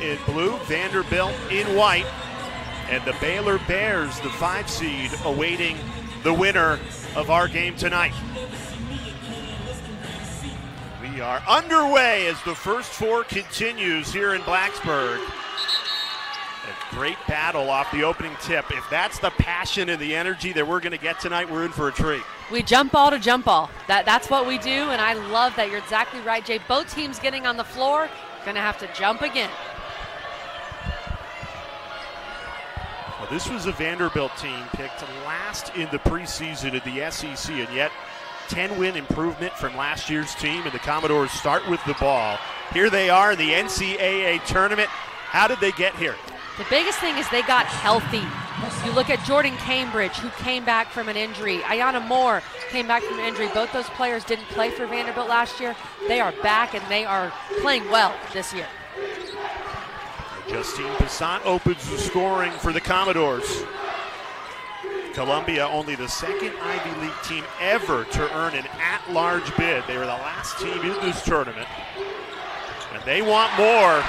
in blue, Vanderbilt in white, and the Baylor Bears, the 5 seed, awaiting the winner of our game tonight. We are underway as the first 4 continues here in Blacksburg. A great battle off the opening tip. If that's the passion and the energy that we're going to get tonight, we're in for a treat. We jump ball to jump ball. That's what we do, and I love that. You're exactly right, Jay. Both teams getting on the floor, going to have to jump again. Well, this was a Vanderbilt team picked last in the preseason of the SEC, and yet 10-win improvement from last year's team, and the Commodores start with the ball. Here they are in the NCAA tournament. How did they get here? The biggest thing is they got healthy. You look at Jordan Cambridge, who came back from an injury. Ayanna Moore came back from an injury. Both those players didn't play for Vanderbilt last year. They are back, and they are playing well this year. Justine Passant opens the scoring for the Commodores. Columbia, only the second Ivy League team ever to earn an at-large bid. They were the last team in this tournament, and they want more.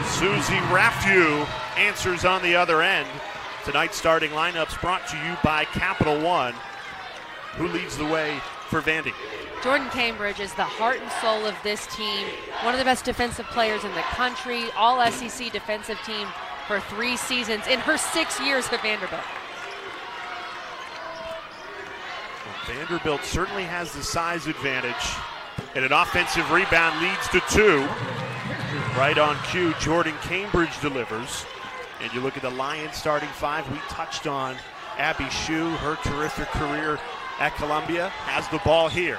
Susie Raffu answers on the other end. Tonight's starting lineups brought to you by Capital One. Who leads the way for Vandy? Jordan Cambridge is the heart and soul of this team. One of the best defensive players in the country. All SEC defensive team for 3 seasons in her 6 years at Vanderbilt. Well, Vanderbilt certainly has the size advantage, and an offensive rebound leads to 2. Right on cue, Jordan Cambridge delivers. And you look at the Lions starting 5. We touched on Abby Shue, her terrific career at Columbia. Has the ball here.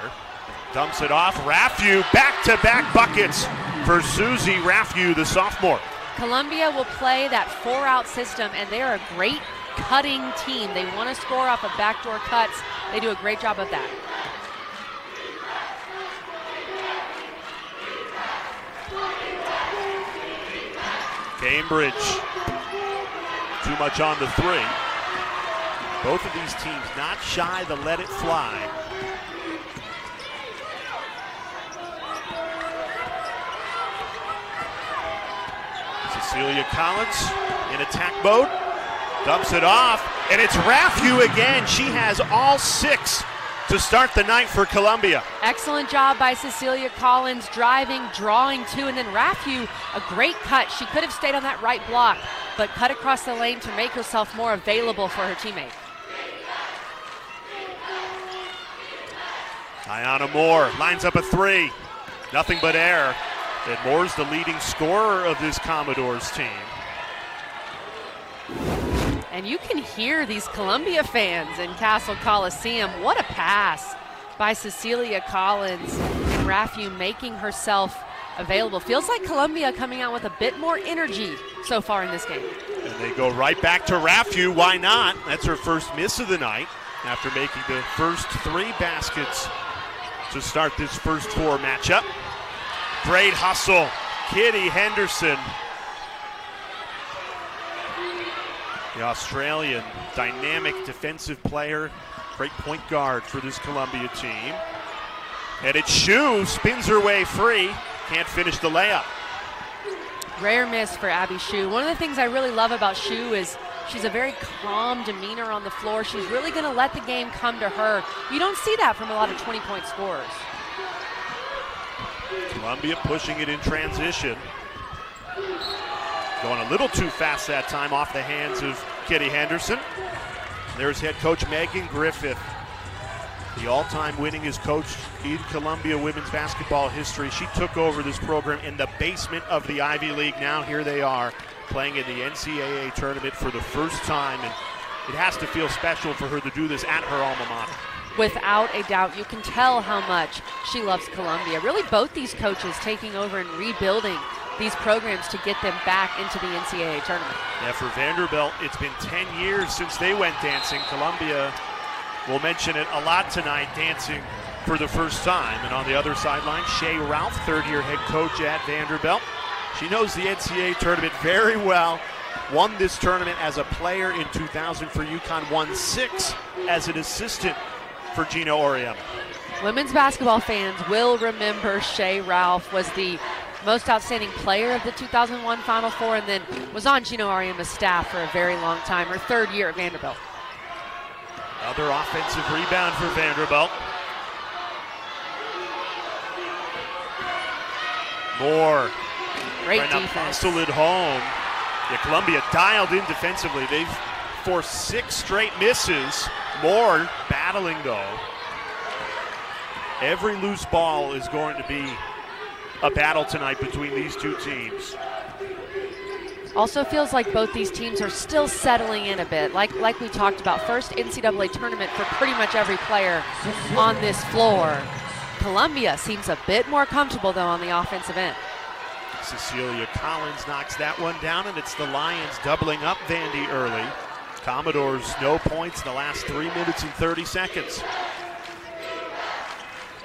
Dumps it off. Raffu, back-to-back buckets for Susie Raffu, the sophomore. Columbia will play that 4-out system, and they're a great cutting team. They want to score off of backdoor cuts. They do a great job of that. Cambridge, too much on the 3. Both of these teams not shy to let it fly. Cecilia Collins in attack mode, dumps it off, and it's Raffu again. She has all 6 to start the night for Columbia. Excellent job by Cecilia Collins, driving, drawing 2, and then Raffu, a great cut. She could have stayed on that right block, but cut across the lane to make herself more available for her teammate. Ayanna Moore lines up a 3. Nothing but air. And Moore's the leading scorer of this Commodores team. And you can hear these Columbia fans in Castle Coliseum. What a pass by Cecilia Collins. And Raffu making herself available. Feels like Columbia coming out with a bit more energy so far in this game. And they go right back to Raffu. Why not? That's her first miss of the night after making the first 3 baskets to start this first 4 matchup. Great hustle. Kitty Henderson, the Australian dynamic defensive player, great point guard for this Columbia team. And it's Shue, spins her way free, can't finish the layup. Rare miss for Abby Shue. One of the things I really love about Shue is she's a very calm demeanor on the floor. She's really going to let the game come to her. You don't see that from a lot of 20-point scorers. Columbia pushing it in transition. Going a little too fast that time off the hands of Kitty Henderson. There's head coach Megan Griffith, the all-time winningest coach in Columbia women's basketball history. She took over this program in the basement of the Ivy League. Now here they are playing in the NCAA tournament for the first time, and it has to feel special for her to do this at her alma mater. Without a doubt, you can tell how much she loves Columbia. Really, both these coaches taking over and rebuilding these programs to get them back into the NCAA tournament. Yeah, for Vanderbilt, it's been 10 years since they went dancing. Columbia, we'll mention it a lot tonight, dancing for the first time. And on the other sideline, Shay Ralph, third-year head coach at Vanderbilt. She knows the NCAA tournament very well. Won this tournament as a player in 2000 for UConn, won 6 as an assistant for Gino Oriana. Women's basketball fans will remember Shay Ralph was the most outstanding player of the 2001 Final Four, and then was on Gino Auriemma's staff for a very long time, her third year at Vanderbilt. Another offensive rebound for Vanderbilt. Moore. Great trying defense. to muscle it home. Yeah, Columbia dialed in defensively. They've forced 6 straight misses. Moore battling though. Every loose ball is going to be a battle tonight between these two teams. Also feels like both these teams are still settling in a bit. Like we talked about, first NCAA tournament for pretty much every player on this floor. Columbia seems a bit more comfortable though on the offensive end. Cecilia Collins knocks that one down, and it's the Lions doubling up Vandy early. Commodores no points in the last 3 minutes and 30 seconds.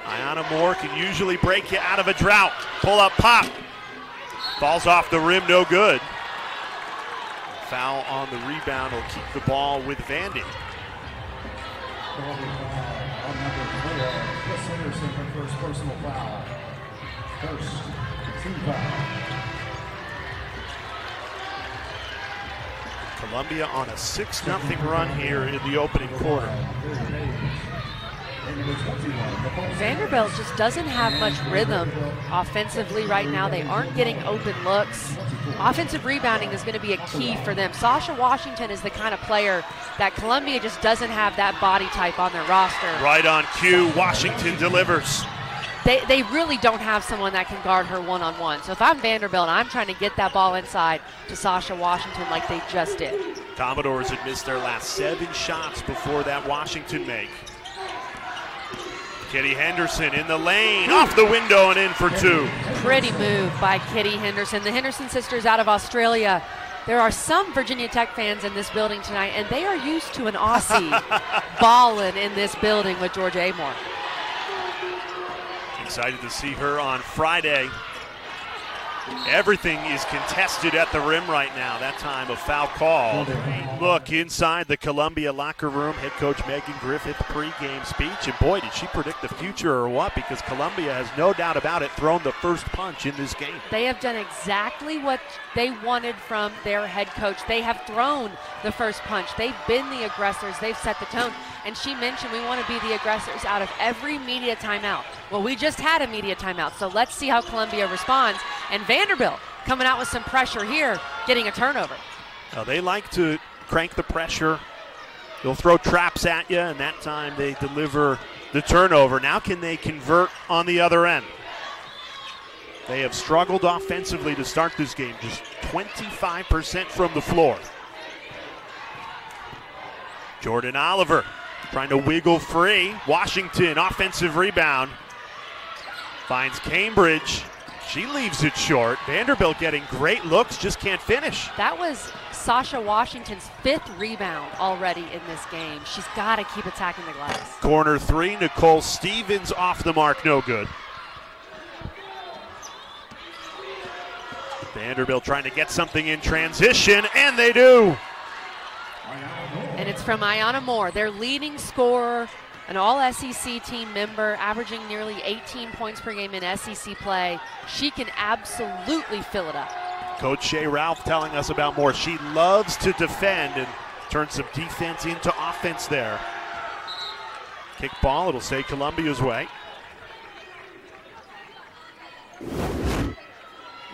Ayanna Moore can usually break you out of a drought. Pull up pop. Falls off the rim, no good. Foul on the rebound will keep the ball with Vandy. First personal foul. First team foul. Columbia on a 6-0 run here in the opening quarter. Vanderbilt just doesn't have much rhythm offensively right now. They aren't getting open looks. Offensive rebounding is going to be a key for them. Sasha Washington is the kind of player that Columbia just doesn't have that body type on their roster. Right on cue, Washington delivers. They really don't have someone that can guard her one-on-one. So if I'm Vanderbilt, I'm trying to get that ball inside to Sasha Washington like they just did. Commodores had missed their last 7 shots before that Washington make. Kitty Henderson in the lane, off the window and in for 2. Pretty move by Kitty Henderson. The Henderson sisters out of Australia. There are some Virginia Tech fans in this building tonight, and they are used to an Aussie ballin' in this building with Georgia Amore. Excited to see her on Friday. Everything is contested at the rim right now. That time a foul call. Look inside the Columbia locker room. Head coach Megan Griffith pregame speech. And boy, did she predict the future or what, because Columbia has no doubt about it thrown the first punch in this game. They have done exactly what they wanted from their head coach. They have thrown the first punch. They've been the aggressors. They've set the tone. And she mentioned we want to be the aggressors out of every media timeout. Well, we just had a media timeout, so let's see how Columbia responds. And Vanderbilt coming out with some pressure here, getting a turnover. Now, they like to crank the pressure. They'll throw traps at you, and that time they deliver the turnover. Now can they convert on the other end? They have struggled offensively to start this game, just 25% from the floor. Jordan Oliver trying to wiggle free. Washington, offensive rebound. Finds Cambridge. She leaves it short. Vanderbilt getting great looks, just can't finish. That was Sasha Washington's 5th rebound already in this game. She's got to keep attacking the glass. Corner 3, Nicole Stevens off the mark, no good. Vanderbilt trying to get something in transition, and they do. And it's from Ayanna Moore, their leading scorer, an all-SEC team member, averaging nearly 18 points per game in SEC play. She can absolutely fill it up. Coach Shea Ralph telling us about Moore. She loves to defend and turn some defense into offense there. Kick ball, it'll stay Columbia's way.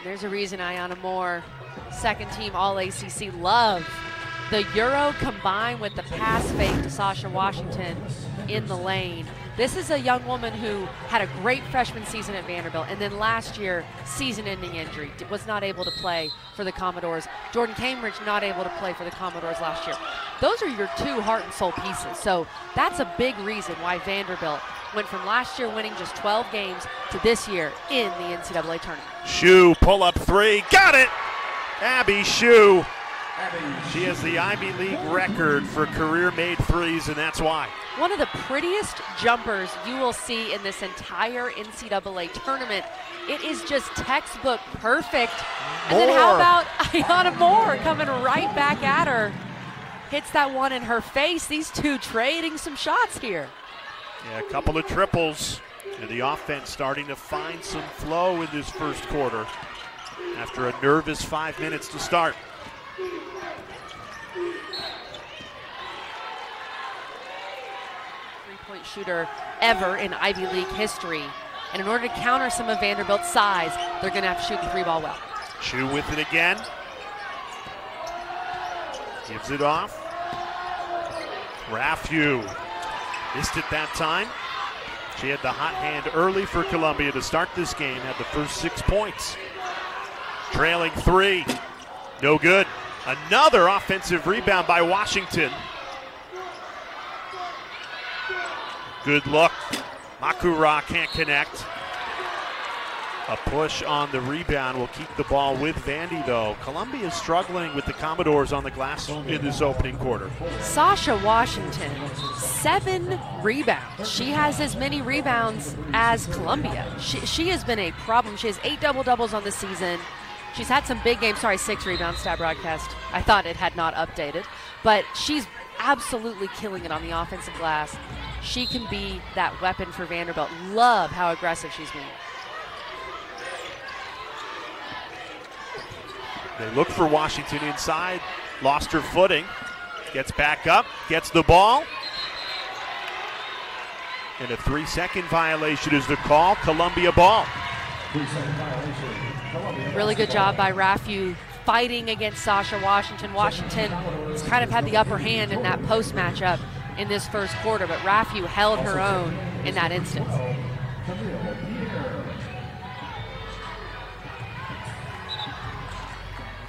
There's a reason Ayanna Moore, second team all-ACC, love the Euro combined with the pass fake to Sasha Washington in the lane. This is a young woman who had a great freshman season at Vanderbilt, and then last year, season-ending injury, was not able to play for the Commodores. Jordan Cambridge not able to play for the Commodores last year. Those are your 2 heart and soul pieces, so that's a big reason why Vanderbilt went from last year winning just 12 games to this year in the NCAA tournament. Shue, pull-up 3, got it! Abby Shue. She has the Ivy League record for career-made threes, and that's why. One of the prettiest jumpers you will see in this entire NCAA tournament. It is just textbook perfect. And then how about Ayanna Moore coming right back at her? Hits that one in her face. These two trading some shots here. Yeah, a couple of triples And the offense starting to find some flow in this first quarter after a nervous 5 minutes to start. Three-point shooter ever in Ivy League history. And in order to counter some of Vanderbilt's size, they're going to have to shoot the three ball well. Chu with it again. Gives it off. Raffu missed it that time. She had the hot hand early for Columbia to start this game, had the first 6 points. Trailing 3, no good. Another offensive rebound by Washington. Good look. Makura can't connect. A push on the rebound will keep the ball with Vandy, though. Columbia is struggling with the Commodores on the glass in this opening quarter. Sasha Washington, 7 rebounds. She has as many rebounds as Columbia. She has been a problem. She has 8 double-doubles on the season. She's had some big games. Sorry, 6 rebounds, stat broadcast. I thought it had not updated. But she's absolutely killing it on the offensive glass. She can be that weapon for Vanderbilt. Love how aggressive she's being. They look for Washington inside. Lost her footing. Gets back up. Gets the ball. And a 3-second violation is the call. Columbia ball. 3-second violation. Columbia. Really good job by Raffu fighting against Sasha Washington. Washington has kind of had the upper hand in that post matchup in this first quarter, but Raffu held her own in that instance.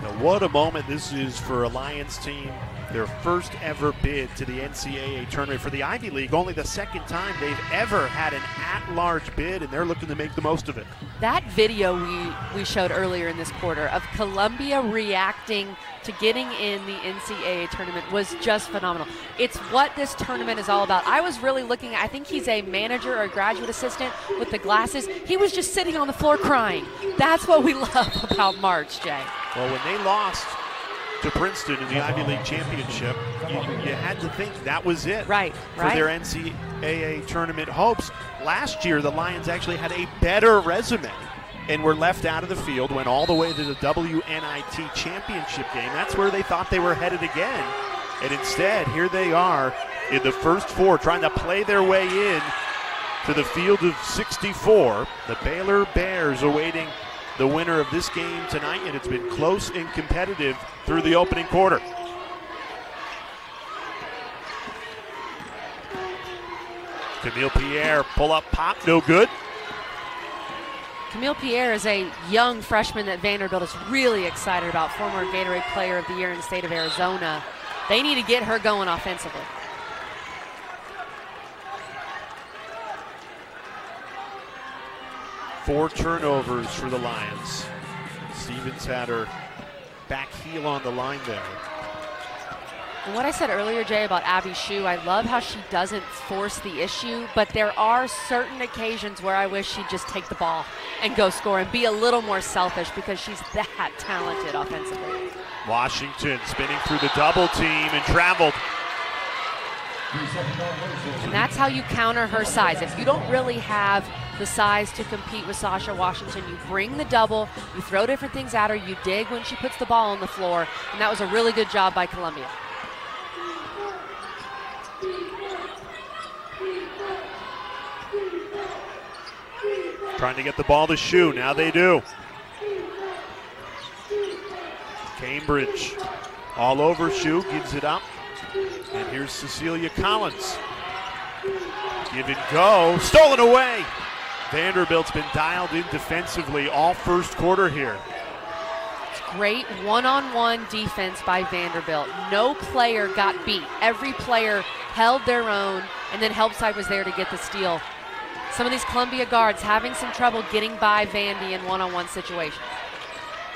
Now, what a moment this is for a Lions team. Their first ever bid to the NCAA tournament for the Ivy League. Only the second time they've ever had an at-large bid, and they're looking to make the most of it. That video we showed earlier in this quarter of Columbia reacting to getting in the NCAA tournament was just phenomenal. It's what this tournament is all about. I was really looking at, I think he's a manager or a graduate assistant with the glasses. He was just sitting on the floor crying. That's what we love about March, Jay. Well, when they lost to Princeton in the Ivy League championship, you had to think that was it for their NCAA tournament hopes. Last year, the Lions actually had a better resume and were left out of the field, went all the way to the WNIT championship game. That's where they thought they were headed again. And instead, here they are in the first 4 trying to play their way in to the field of 64. The Baylor Bears awaiting the winner of this game tonight, and it's been close and competitive through the opening quarter. Camille Pierre, pull-up pop, no good. Camille Pierre is a young freshman that Vanderbilt is really excited about, former Gatorade Player of the Year in the state of Arizona. They need to get her going offensively. Four turnovers for the Lions. Stevens had her back heel on the line there. And what I said earlier, Jay, about Abby Shue, I love how she doesn't force the issue, but there are certain occasions where I wish she'd just take the ball and go score and be a little more selfish because she's that talented offensively. Washington spinning through the double team and traveled. And that's how you counter her size. If you don't really have the size to compete with Sasha Washington, you bring the double, you throw different things at her, you dig when she puts the ball on the floor, and that was a really good job by Columbia. Trying to get the ball to Shue, now they do. Cambridge all over Shue, gives it up. And here's Cecilia Collins. Give and go, stolen away. Vanderbilt's been dialed in defensively all first quarter here. It's great one-on-one defense by Vanderbilt. No player got beat. Every player held their own, and then Helpside was there to get the steal. Some of these Columbia guards having some trouble getting by Vandy in one-on-one situations.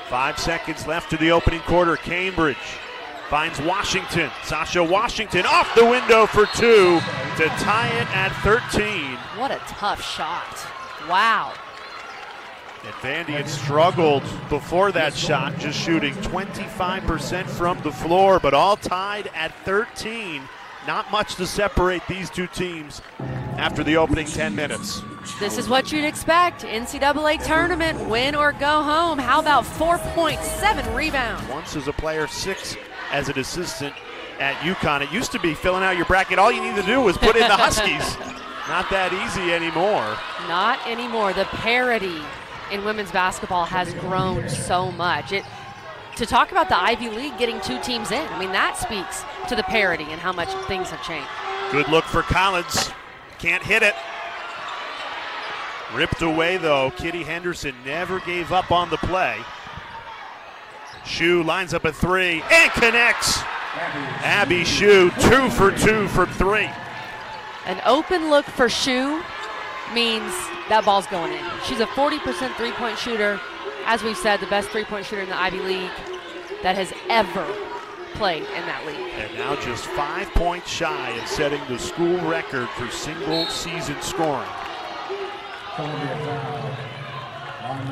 5 seconds left to the opening quarter. Cambridge finds Washington. Sasha Washington off the window for 2 to tie it at 13. What a tough shot. Wow. And Vandy had struggled before that shot, just shooting 25% from the floor, but all tied at 13. Not much to separate these two teams after the opening 10 minutes. This is what you'd expect. NCAA tournament, win or go home. How about 4.7 rebounds? Once as a player, 6 as an assistant at UConn. It used to be filling out your bracket. All you need to do was put in the Huskies. Not that easy anymore. Not anymore. The parity in women's basketball has grown so much. To talk about the Ivy League getting 2 teams in, I mean, that speaks to the parity and how much things have changed. Good look for Collins. Can't hit it. Ripped away, though. Kitty Henderson never gave up on the play. Shue lines up a 3 and connects. Abby Shue, 2 for 2 from 3. An open look for Shue means that ball's going in. She's a 40% three-point shooter. As we've said, the best three-point shooter in the Ivy League that has ever played in that league. And now just 5 points shy of setting the school record for single-season scoring.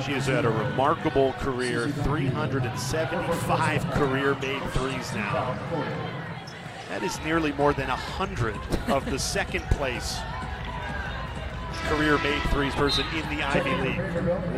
She has had a remarkable career, 375 career-made threes now. That is nearly more than 100 of the second-place career-made threes person in the Ivy League.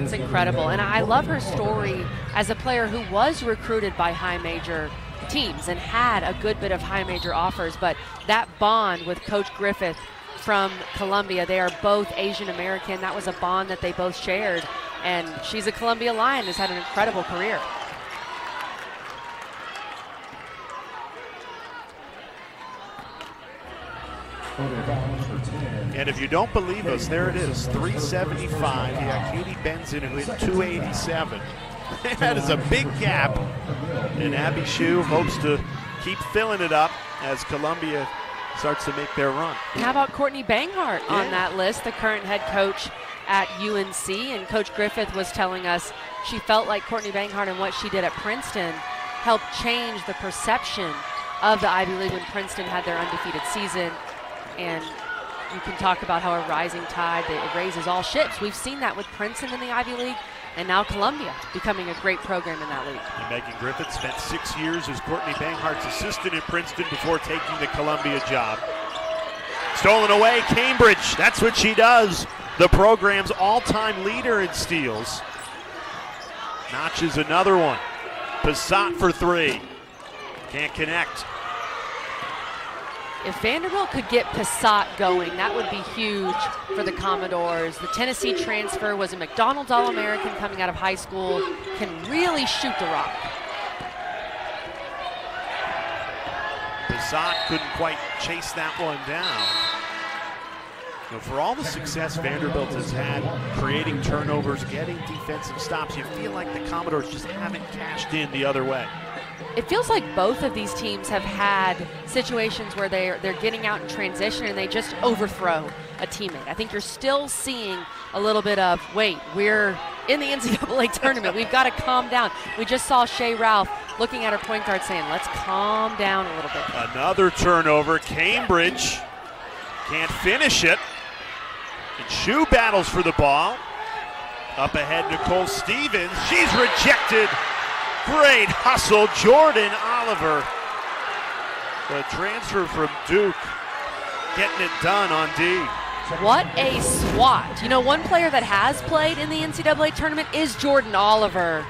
It's incredible, and I love her story as a player who was recruited by high major teams and had a good bit of high major offers, but that bond with Coach Griffith from Columbia, they are both Asian American. That was a bond that they both shared, and she's a Columbia Lion, has had an incredible career. And if you don't believe us, there it is, 375. Yeah, Katie Benson who hit 287. That is a big gap. And Abby Shue hopes to keep filling it up as Columbia starts to make their run. How about Courtney Banghart on that list, the current head coach at UNC? And Coach Griffith was telling us she felt like Courtney Banghart and what she did at Princeton helped change the perception of the Ivy League when Princeton had their undefeated season. And you can talk about how a rising tide, it raises all ships. We've seen that with Princeton in the Ivy League, and now Columbia becoming a great program in that league. And Megan Griffith spent 6 years as Courtney Banghart's assistant at Princeton before taking the Columbia job. Stolen away, Cambridge. That's what she does. The program's all-time leader in steals. Notches another one. Passat for 3. Can't connect. If Vanderbilt could get Passat going, that would be huge for the Commodores. The Tennessee transfer was a McDonald's All-American coming out of high school, can really shoot the rock. Passat couldn't quite chase that one down. You know, for all the success Vanderbilt has had creating turnovers, getting defensive stops, you feel like the Commodores just haven't cashed in the other way. It feels like both of these teams have had situations where they're getting out in transition and they just overthrow a teammate. I think you're still seeing a little bit of, wait, we're in the NCAA tournament. We've got to calm down. We just saw Shea Ralph looking at her point guard saying, let's calm down a little bit. Another turnover. Cambridge can't finish it. And Shue battles for the ball. Up ahead, Nicole Stevens. She's rejected. Great hustle, Jordan Oliver. The transfer from Duke, getting it done on D. What a swat. You know, one player that has played in the NCAA tournament is Jordan Oliver.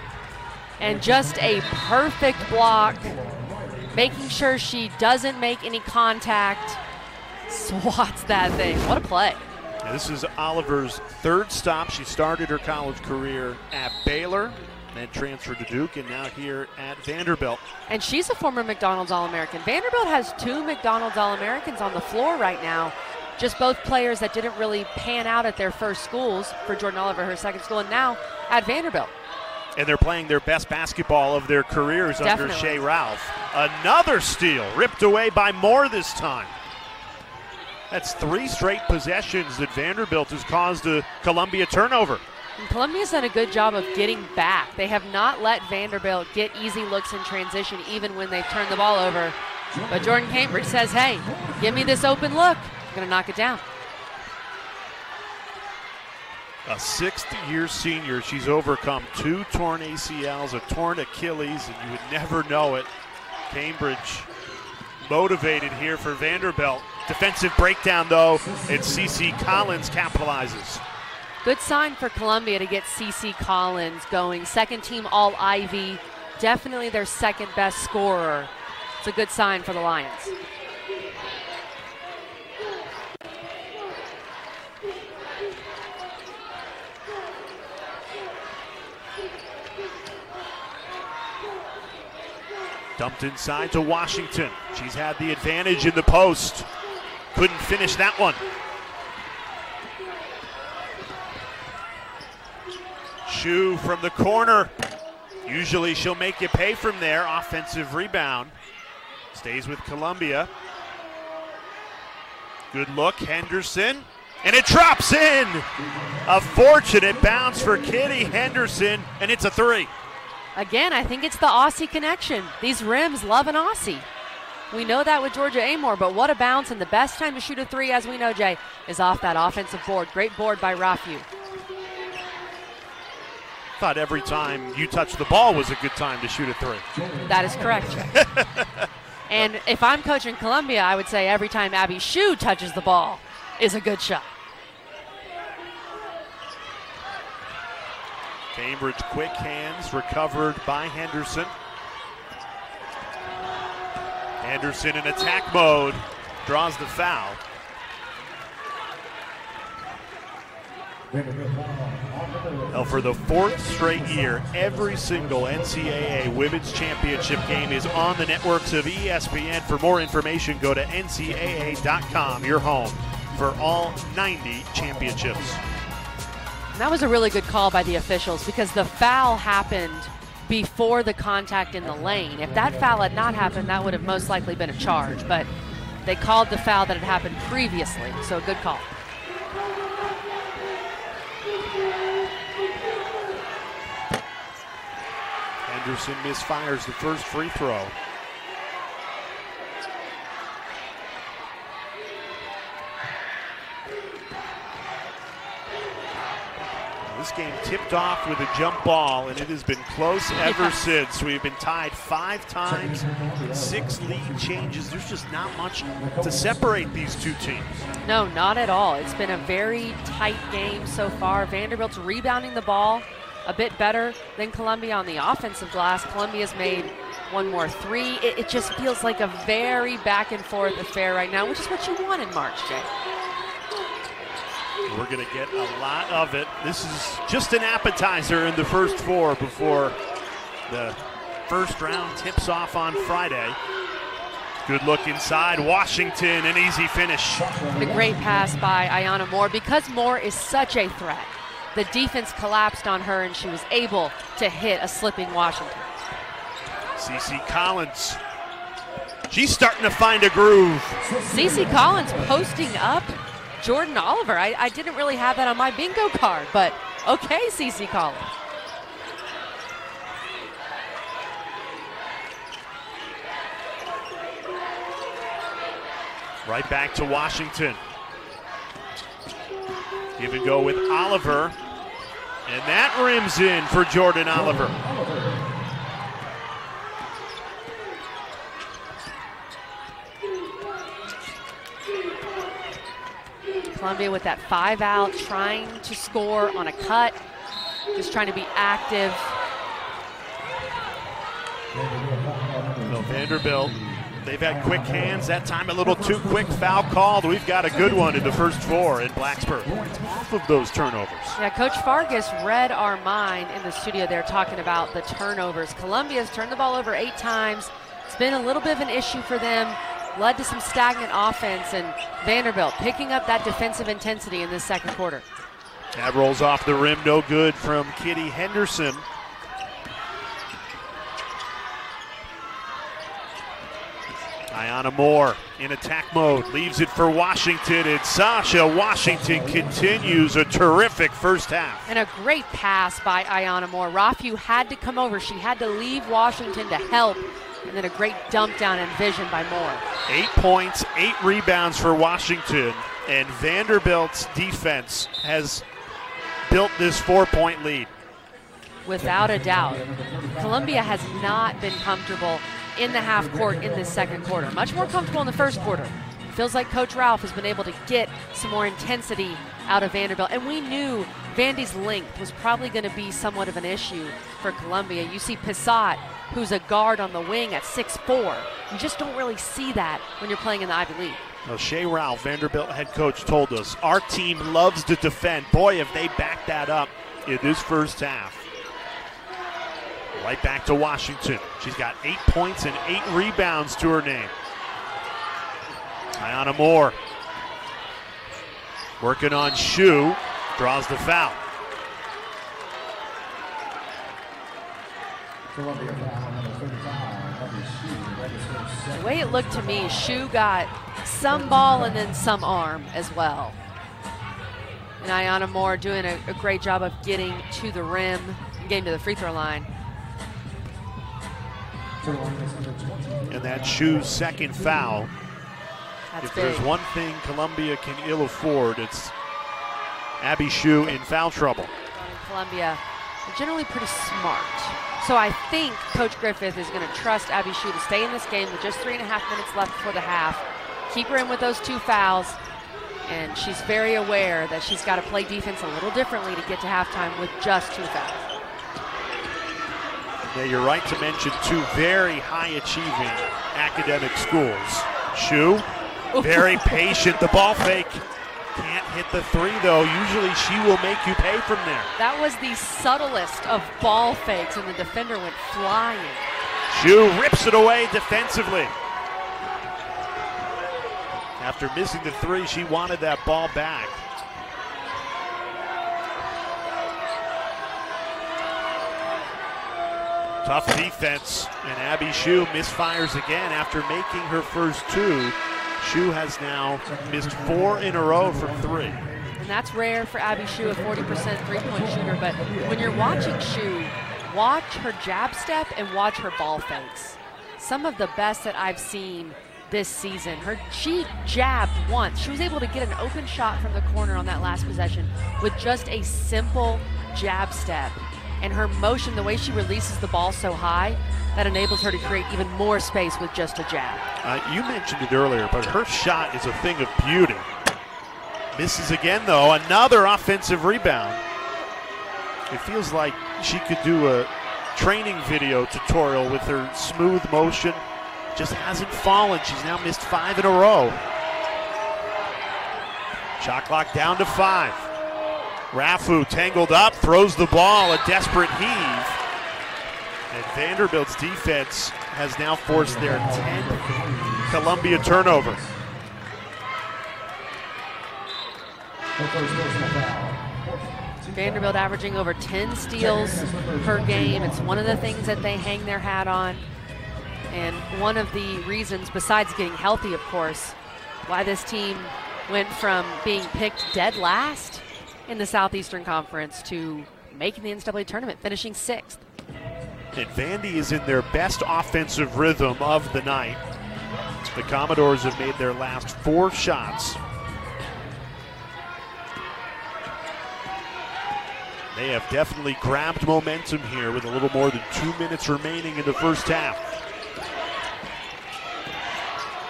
And just a perfect block, making sure she doesn't make any contact. Swats that thing. What a play. Yeah, this is Oliver's third stop. She started her college career at Baylor, then transferred to Duke, and now here at Vanderbilt. And she's a former McDonald's All-American. Vanderbilt has 2 McDonald's All-Americans on the floor right now. Just both players that didn't really pan out at their first schools. For Jordan Oliver, her second school, and now at Vanderbilt. And they're playing their best basketball of their careers under Shea Ralph. Another steal, ripped away by Moore this time. That's 3 straight possessions that Vanderbilt has caused a Columbia turnover. And Columbia's done a good job of getting back. They have not let Vanderbilt get easy looks in transition even when they've turned the ball over. But Jordan Cambridge says, hey, give me this open look. I'm going to knock it down. A 6th-year senior. She's overcome 2 torn ACLs, a torn Achilles, and you would never know it. Cambridge motivated here for Vanderbilt. Defensive breakdown, though, and CeCe Collins capitalizes. Good sign for Columbia to get CeCe Collins going. Second team All-Ivy, definitely their second best scorer. It's a good sign for the Lions. Dumped inside to Washington. She's had the advantage in the post. Couldn't finish that one. Shu from the corner. Usually she'll make you pay from there. Offensive rebound. Stays with Columbia. Good look, Henderson. And it drops in. A fortunate bounce for Kitty Henderson, and it's a three. Again, I think it's the Aussie connection. These rims love an Aussie. We know that with Georgia Amor, but what a bounce, and the best time to shoot a three, as we know, Jay, is off that offensive board. Great board by Rafu. Thought every time you touch the ball was a good time to shoot a three. That is correct, Jay. And if I'm coaching Columbia, I would say every time Abby Shu touches the ball is a good shot. Cambridge quick hands, recovered by Henderson. Henderson in attack mode, draws the foul. Well, for the fourth straight year, every single NCAA Women's Championship game is on the networks of ESPN. For more information, go to ncaa.com, your home for all 90 championships. And that was a really good call by the officials because the foul happened before the contact in the lane. If that foul had not happened, that would have most likely been a charge. But they called the foul that had happened previously, so good call. Henderson misfires the first free throw. This game tipped off with a jump ball, and it has been close ever since. We've been tied 5 times, 6 lead changes. There's just not much to separate these two teams. No, not at all. It's been a very tight game so far. Vanderbilt's rebounding the ball a bit better than Columbia on the offensive glass. Columbia's made one more three. It just feels like a very back and forth affair right now, which is what you want in March, Jay. We're going to get a lot of it. This is just an appetizer in the first 4 before the first round tips off on Friday. Good look inside. Washington, an easy finish. A great pass by Ayanna Moore. Because Moore is such a threat, the defense collapsed on her and she was able to hit a slipping Washington. CeCe Collins. She's starting to find a groove. CeCe Collins posting up Jordan Oliver. I didn't really have that on my bingo card, but okay, CeCe Collins. Right back to Washington. Give and go with Oliver. And that rims in for Jordan Oliver. Columbia with that 5 out, trying to score on a cut, just trying to be active. So Vanderbilt, they've had quick hands. That time a little too quick, foul called. We've got a good one in the first 4 in Blacksburg. Half of those turnovers. Yeah, Coach Fargas read our mind in the studio there talking about the turnovers. Columbia's turned the ball over 8 times. It's been a little bit of an issue for them. Led to some stagnant offense, and Vanderbilt picking up that defensive intensity in this second quarter. That rolls off the rim, no good from Kitty Henderson. Ayanna Moore in attack mode, leaves it for Washington, and Sasha Washington continues a terrific first half. And a great pass by Ayanna Moore. Rafu had to come over. She had to leave Washington to help. And then a great dump down and vision by Moore. 8 points, 8 rebounds for Washington, and Vanderbilt's defense has built this 4-point lead. Without a doubt. Columbia has not been comfortable in the half court in this second quarter. Much more comfortable in the first quarter. feels like Coach Ralph has been able to get some more intensity out of Vanderbilt. And we knew Vandy's length was probably going to be somewhat of an issue for Columbia. You see Pissat, who's a guard on the wing at 6'4". You just don't really see that when you're playing in the Ivy League. Well, Shea Ralph, Vanderbilt head coach, told us, our team loves to defend. Boy, if they back that up in this first half. Right back to Washington. She's got 8 points and 8 rebounds to her name. Ayanna Moore working on Shu, draws the foul. The way it looked to me, Shu got some ball and then some arm as well. And Ayanna Moore doing a great job of getting to the rim and getting to the free throw line. And that's Shu's second foul. That's If big. there's one thing Columbia can ill afford, it's Abby Shu in foul trouble. Columbia are generally pretty smart. So I think Coach Griffith is going to trust Abby Shu to stay in this game with just 3.5 minutes left before the half. Keep her in with those 2 fouls. And she's very aware that she's got to play defense a little differently to get to halftime with just 2 fouls. Yeah, you're right to mention 2 very high-achieving academic schools. Shu, very patient. The ball fake. Can't hit the 3, though. Usually she will make you pay from there. That was the subtlest of ball fakes, and the defender went flying. Shu rips it away defensively. After missing the 3, she wanted that ball back. Tough defense, and Abby Shu misfires again after making her first 2. Shu has now missed 4 in a row from 3. And that's rare for Abby Shu, a 40% three-point shooter. But when you're watching Shu, watch her jab step and watch her ball fakes. Some of the best that I've seen this season. She jabbed once. She was able to get an open shot from the corner on that last possession with just a simple jab step. And her motion, the way she releases the ball so high, that enables her to create even more space with just a jab. You mentioned it earlier, but her shot is a thing of beauty. Misses again, though. Another offensive rebound. It feels like she could do a training video tutorial with her smooth motion. Just hasn't fallen. She's now missed 5 in a row. Shot clock down to 5. Rafu tangled up, throws the ball, a desperate heave. And Vanderbilt's defense has now forced their 10th Columbia turnover. Vanderbilt averaging over 10 steals per game. It's one of the things that they hang their hat on. And one of the reasons, besides getting healthy, of course, why this team went from being picked dead last in the Southeastern Conference to making the NCAA tournament, finishing 6th. And Vandy is in their best offensive rhythm of the night. The Commodores have made their last 4 shots. They have definitely grabbed momentum here with a little more than 2 minutes remaining in the first half.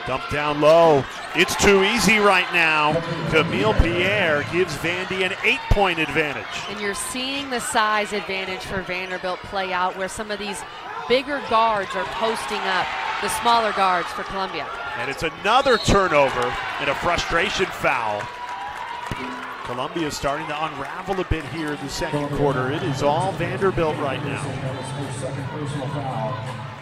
Dump down low. It's too easy right now. Camille Pierre gives Vandy an 8-point advantage. And you're seeing the size advantage for Vanderbilt play out, where some of these bigger guards are posting up the smaller guards for Columbia. And it's another turnover and a frustration foul. Columbia is starting to unravel a bit here in the second quarter. It is all Vanderbilt right now.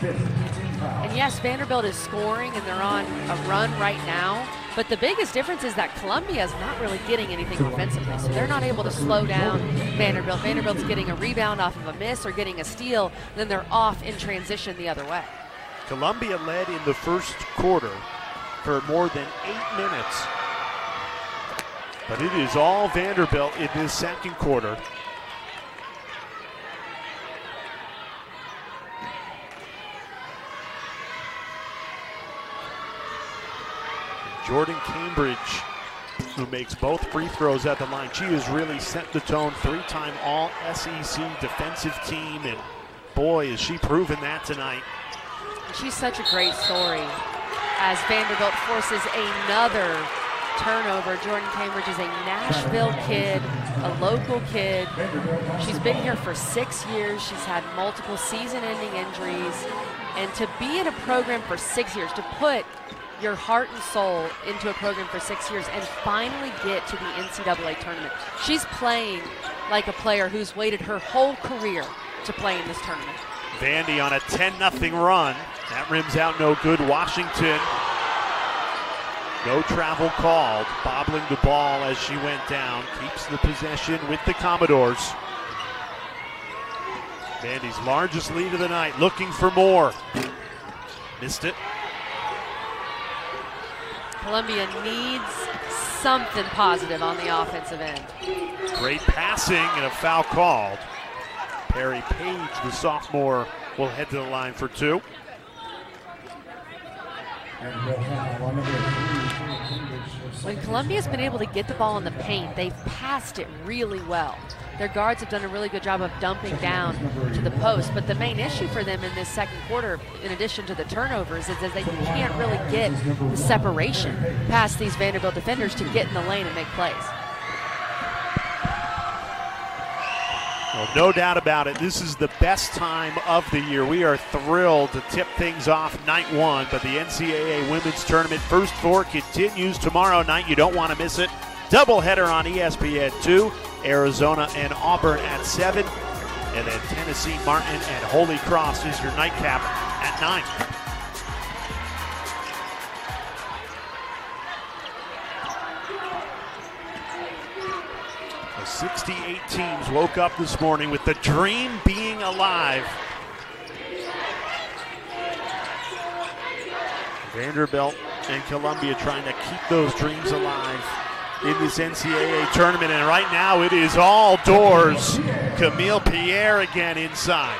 And yes, Vanderbilt is scoring and they're on a run right now. But the biggest difference is that Columbia is not really getting anything offensively. So they're not able to slow down Vanderbilt. Vanderbilt's getting a rebound off of a miss or getting a steal, and then they're off in transition the other way. Columbia led in the first quarter for more than 8 minutes. But it is all Vanderbilt in this second quarter. Jordan Cambridge, who makes both free throws at the line. She has really set the tone. 3-time All-SEC defensive team, and boy, has she proven that tonight. She's such a great story. as Vanderbilt forces another turnover. Jordan Cambridge is a Nashville kid, a local kid. She's been here for 6 years. She's had multiple season-ending injuries. And to be in a program for 6 years, to put your heart and soul into a program for 6 years and finally get to the NCAA tournament. She's playing like a player who's waited her whole career to play in this tournament. Vandy on a 10-0 run. That rims out no good. Washington, no travel called. Bobbling the ball as she went down. Keeps the possession with the Commodores. Vandy's largest lead of the night, looking for more. Missed it. Columbia needs something positive on the offensive end. Great passing and a foul called. Perry Page, the sophomore, will head to the line for two. When Columbia's been able to get the ball in the paint, they've passed it really well. Their guards have done a really good job of dumping down to the post, but the main issue for them in this second quarter, in addition to the turnovers, is that they can't really get the separation past these Vanderbilt defenders to get in the lane and make plays. Well, no doubt about it, this is the best time of the year. We are thrilled to tip things off night one, but the NCAA Women's Tournament First Four continues tomorrow night. You don't want to miss it. Doubleheader on ESPN2, Arizona and Auburn at 7, and then Tennessee, Martin, and Holy Cross is your nightcap at 9. The 68 teams woke up this morning with the dream being alive. Vanderbilt and Columbia trying to keep those dreams alive in this NCAA tournament, and right now it is all doors. Camille Pierre again inside.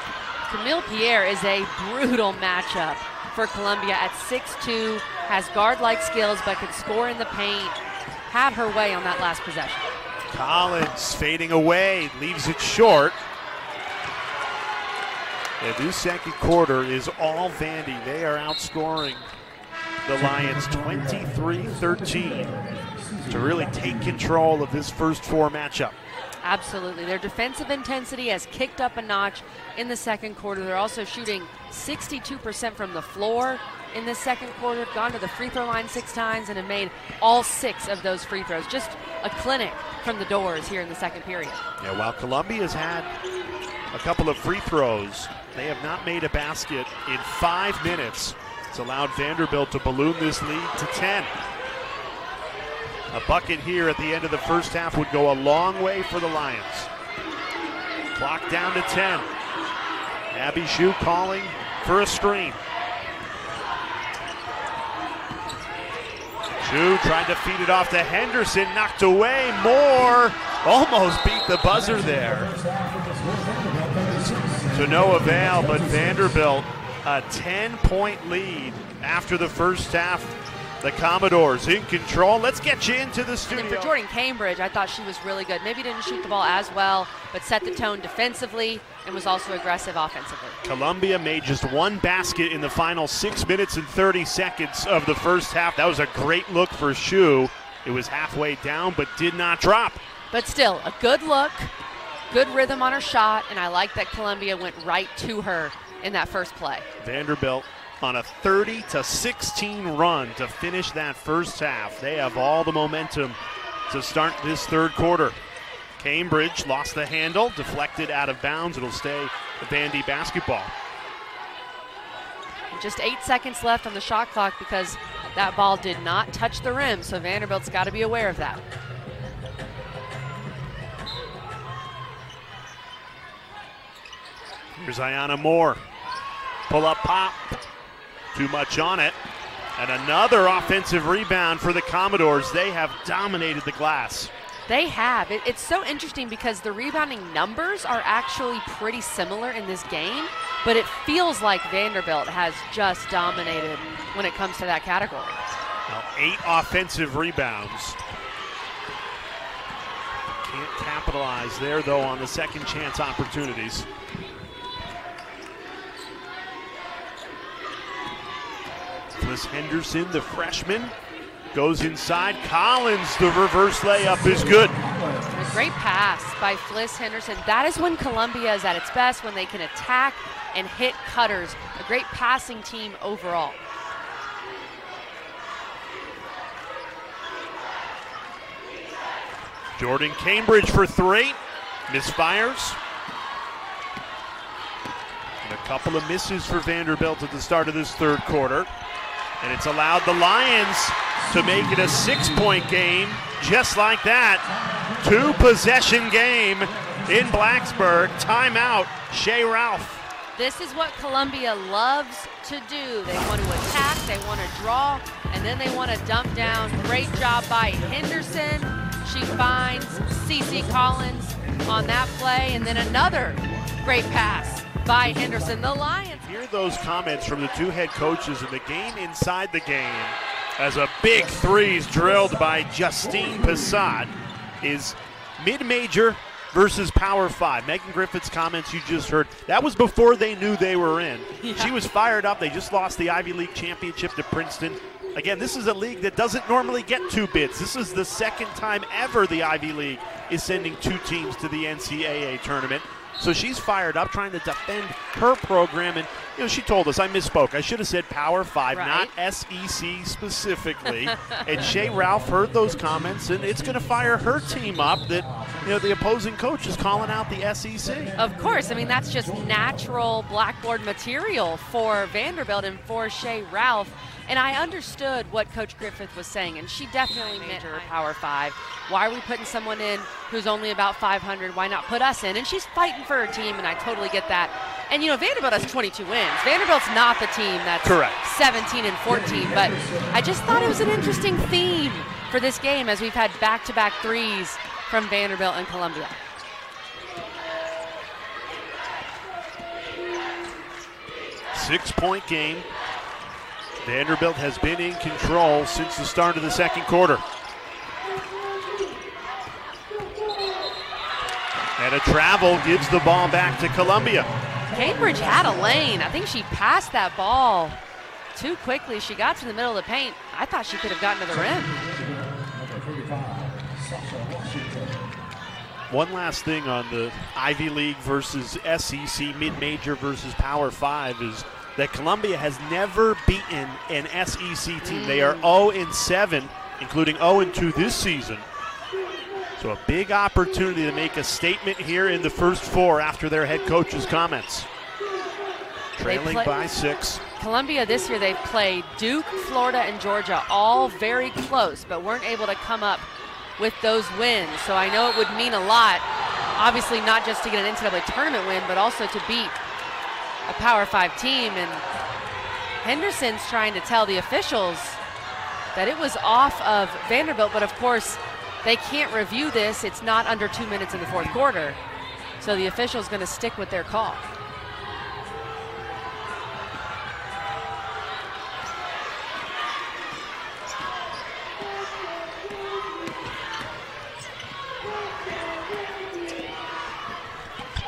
Camille Pierre is a brutal matchup for Columbia at 6'2", has guard-like skills but can score in the paint. Had her way on that last possession. Collins fading away, leaves it short. And this second quarter is all Vandy. They are outscoring the Lions 23-13 to really take control of this first four matchup. Absolutely. Their defensive intensity has kicked up a notch in the second quarter. They're also shooting 62% from the floor in this second quarter, gone to the free throw line 6 times and have made all 6 of those free throws. Just a clinic from the doors here in the second period. Yeah, while Columbia's had a couple of free throws, they have not made a basket in 5 minutes. It's allowed Vanderbilt to balloon this lead to 10. A bucket here at the end of the first half would go a long way for the Lions. Clock down to 10. Abby Shue calling for a screen. Shue tried to feed it off to Henderson, knocked away. Moore almost beat the buzzer there. To no avail, but Vanderbilt a 10-point lead after the first half. The Commodores in control. Let's get you into the studio. And for Jordan Cambridge, I thought she was really good. Maybe didn't shoot the ball as well, but set the tone defensively and was also aggressive offensively. Columbia made just one basket in the final 6 minutes and 30 seconds of the first half. That was a great look for Shue. It was halfway down, but did not drop. But still, a good look, good rhythm on her shot, and I like that Columbia went right to her in that first play. Vanderbilt on a 30-16 run to finish that first half. They have all the momentum to start this third quarter. Cambridge lost the handle, deflected out of bounds. It'll stay Vandy basketball. Just 8 seconds left on the shot clock because that ball did not touch the rim, so Vanderbilt's got to be aware of that. Here's Ayanna Moore. Pull up pop. Too much on it. And another offensive rebound for the Commodores. They have dominated the glass. They have. It's so interesting because the rebounding numbers are actually pretty similar in this game, but it feels like Vanderbilt has just dominated when it comes to that category. Now 8 offensive rebounds. Can't capitalize there, though, on the second chance opportunities. Fliss Henderson, the freshman, goes inside. Collins, the reverse layup is good. A great pass by Fliss Henderson. That is when Columbia is at its best, when they can attack and hit cutters. A great passing team overall. Jordan Cambridge for three. Misfires. And a couple of misses for Vanderbilt at the start of this third quarter. And it's allowed the Lions to make it a 6-point game just like that. 2-possession game in Blacksburg. Timeout, Shea Ralph. This is what Columbia loves to do. They want to attack, they want to draw, and then they want to dump down. Great job by Henderson. She finds CeCe Collins on that play, and then another great pass by Henderson. The Lions. Hear those comments from the two head coaches in the game inside the game as a big threes drilled by Justine Passat is mid-major versus Power 5. Megan Griffith's comments you just heard, that was before they knew they were in. Yeah. She was fired up. They just lost the Ivy League championship to Princeton. Again, this is a league that doesn't normally get 2 bids. This is the second time ever the Ivy League is sending 2 teams to the NCAA tournament. So she's fired up, trying to defend her program. And, she told us, I misspoke. I should have said Power 5, right. not SEC specifically. And Shea Ralph heard those comments, and it's going to fire her team up that, the opposing coach is calling out the SEC. Of course. I mean, that's just natural blackboard material for Vanderbilt and for Shea Ralph. And I understood what Coach Griffith was saying, and she definitely meant her Power 5. Why are we putting someone in who's only about 500? Why not put us in? And she's fighting for her team, and I totally get that. And, Vanderbilt has 22 wins. Vanderbilt's not the team that's correct 17 and 14, but I just thought it was an interesting theme for this game as we've had back-to-back threes from Vanderbilt and Columbia. Six-point game. Vanderbilt has been in control since the start of the second quarter. And a travel gives the ball back to Columbia. Cambridge had a lane. I think she passed that ball too quickly. She got to the middle of the paint. I thought she could have gotten to the rim. One last thing on the Ivy League versus SEC, mid-major versus Power 5 is that Columbia has never beaten an SEC team. They are 0-7, including 0-2 this season. So a big opportunity to make a statement here in the first 4 after their head coach's comments. Trailing by 6. Columbia this year, they've played Duke, Florida, and Georgia, all very close, but weren't able to come up with those wins. So I know it would mean a lot, obviously not just to get an NCAA tournament win, but also to beat a Power 5 team. And Henderson's trying to tell the officials that it was off of Vanderbilt, but of course they can't review this. It's not under 2 minutes in the fourth quarter. So the official's going to stick with their call.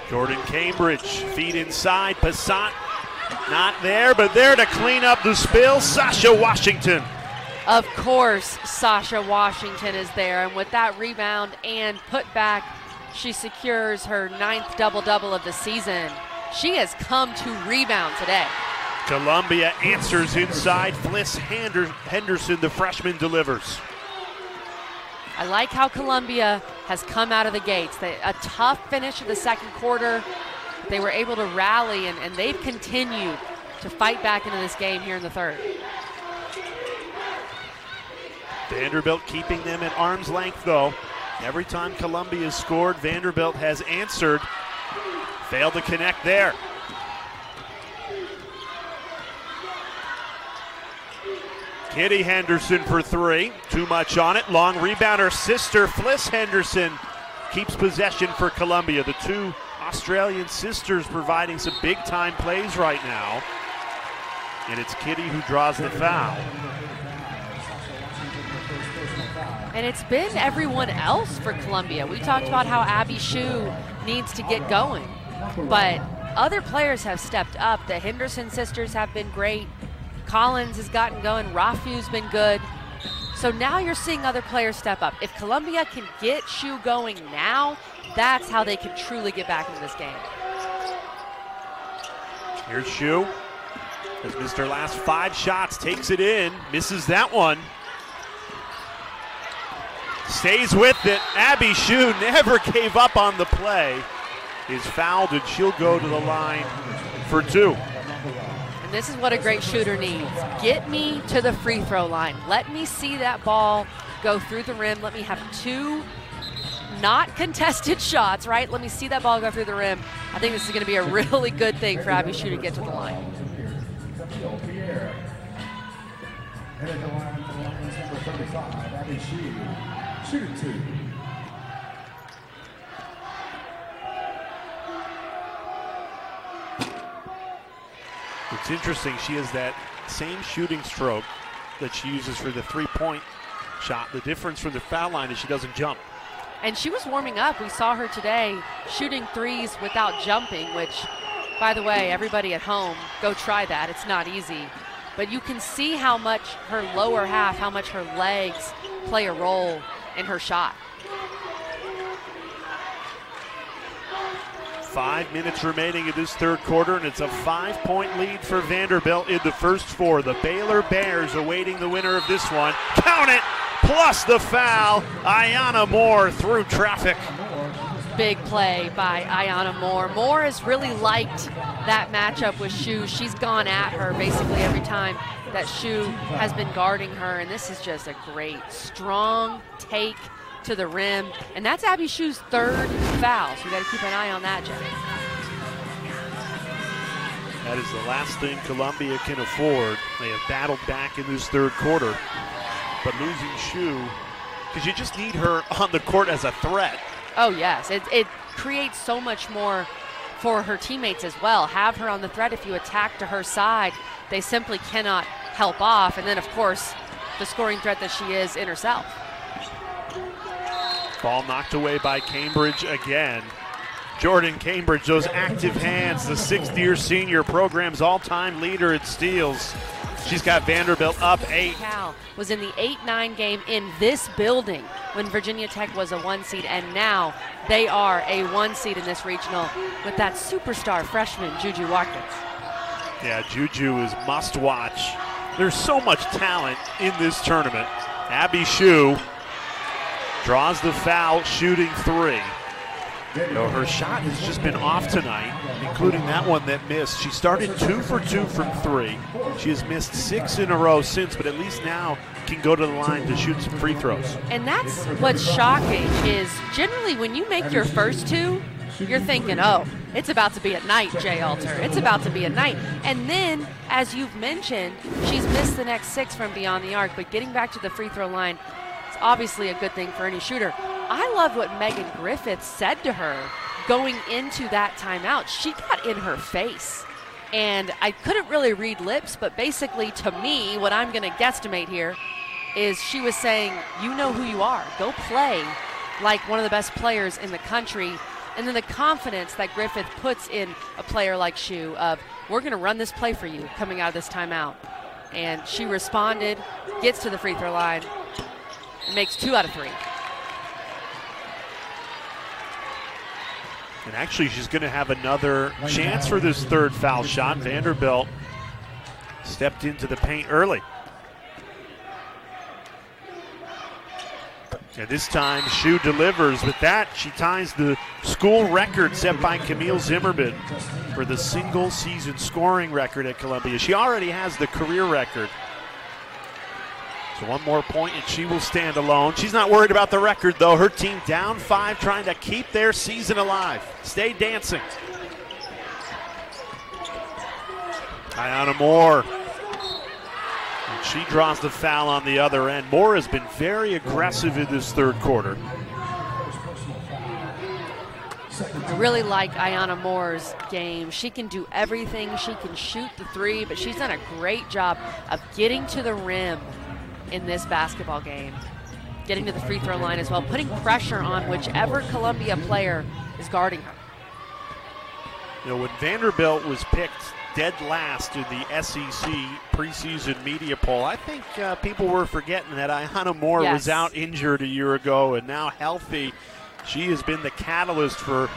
Jordan Cambridge, feet inside, Passat not there, but there to clean up the spill, Sasha Washington. Of course, Sasha Washington is there, and with that rebound and putback, she secures her 9th double-double of the season. She has come to rebound today. Columbia answers inside. Fliss Henderson, the freshman, delivers. I like how Columbia has come out of the gates. A tough finish of the second quarter. They were able to rally, and they've continued to fight back into this game here in the third. Vanderbilt keeping them at arm's length, though. Every time Columbia has scored, Vanderbilt has answered. Failed to connect there. Kitty Henderson for 3. Too much on it. Long rebound. Her sister, Fliss Henderson, keeps possession for Columbia. The two Australian sisters providing some big-time plays right now. And it's Kitty who draws the foul. And it's been everyone else for Columbia. We talked about how Abby Shue needs to get going, but other players have stepped up. The Henderson sisters have been great. Collins has gotten going. Rafu's been good. So now you're seeing other players step up. If Columbia can get Shu going now, that's how they can truly get back into this game. Here's Shu. Has missed her last 5 shots, takes it in, misses that one. Stays with it. Abby Shu never gave up on the play. Is fouled and she'll go to the line for 2. And this is what a great shooter needs. Get me to the free throw line. Let me see that ball go through the rim. Let me have 2 not contested shots, right? Let me see that ball go through the rim. I think this is going to be a really good thing for Abby Shu to get to the line. Headed to the line for number 35, Abby Shu, shooting 2. It's interesting, she has that same shooting stroke that she uses for the 3-point shot. The difference from the foul line is she doesn't jump. And she was warming up. We saw her today shooting threes without jumping, which, by the way, everybody at home, go try that. It's not easy. But you can see how much her lower half, how much her legs play a role in her shot. 5 minutes remaining in this third quarter, and it's a 5-point lead for Vanderbilt in the first 4. The Baylor Bears awaiting the winner of this one. Count it! Plus the foul. Ayanna Moore through traffic. Big play by Ayanna Moore. Moore has really liked that matchup with Shu. She's gone at her basically every time that Shu has been guarding her, and this is just a great, strong take to the rim. And that's Abby Shu's 3rd foul, so you got to keep an eye on that, Jeff. That is the last thing Columbia can afford. They have battled back in this third quarter, but losing Shu, because you just need her on the court as a threat. Oh, yes. It creates so much more for her teammates as well. Have her on the threat. If you attack to her side, they simply cannot help off. And then, of course, the scoring threat that she is in herself. Ball knocked away by Cambridge again. Jordan Cambridge, those active hands, the 6th-year senior, program's all-time leader in steals. She's got Vanderbilt up 8. Cal was in the 8-9 game in this building when Virginia Tech was a 1 seed, and now they are a 1 seed in this regional with that superstar freshman, Juju Watkins. Yeah, Juju is must-watch. There's so much talent in this tournament. Abby Shu draws the foul, shooting 3. No, her shot has just been off tonight, including that one that missed. She started 2 for 2 from 3. She has missed 6 in a row since, but at least now can go to the line to shoot some free throws. And that's what's shocking is generally when you make your first 2, you're thinking, oh, it's about to be a night, Jay Alter. It's about to be a night. And then, as you've mentioned, she's missed the next 6 from beyond the arc, but getting back to the free throw line, it's obviously a good thing for any shooter. I love what Megan Griffith said to her going into that timeout. She got in her face. And I couldn't really read lips, but basically to me, what I'm going to guesstimate here is she was saying, you know who you are. Go play like one of the best players in the country. And then the confidence that Griffith puts in a player like Shu of, we're going to run this play for you coming out of this timeout. And she responded, gets to the free throw line, and makes 2 out of 3. And actually, she's going to have another chance for this 3rd foul shot. Vanderbilt stepped into the paint early. And this time, Shu delivers. With that, she ties the school record set by Camille Zimmerman for the single-season scoring record at Columbia. She already has the career record. So 1 more point and she will stand alone. She's not worried about the record, though. Her team down 5, trying to keep their season alive. Stay dancing. Ayanna Moore. And she draws the foul on the other end. Moore has been very aggressive in this third quarter. I really like Ayanna Moore's game. She can do everything. She can shoot the 3, but she's done a great job of getting to the rim in this basketball game, getting to the free throw line as well, putting pressure on whichever Columbia player is guarding her. You know, when Vanderbilt was picked dead last in the SEC preseason media poll. I think people were forgetting that Ayanna Moore was out injured a year ago and now healthy. She has been the catalyst for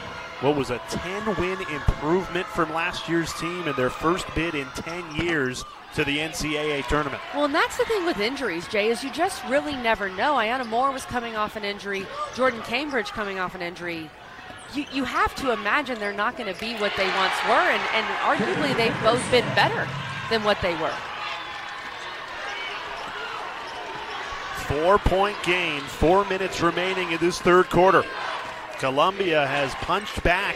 what was a 10-win improvement from last year's team and their first bid in 10 years to the NCAA tournament. Well, and that's the thing with injuries, Jay, is you just really never know. Ayanna Moore was coming off an injury, Jordan Cambridge coming off an injury. You have to imagine they're not going to be what they once were, and arguably they've both been better than what they were. 4-point game, 4 minutes remaining in this third quarter. Columbia has punched back,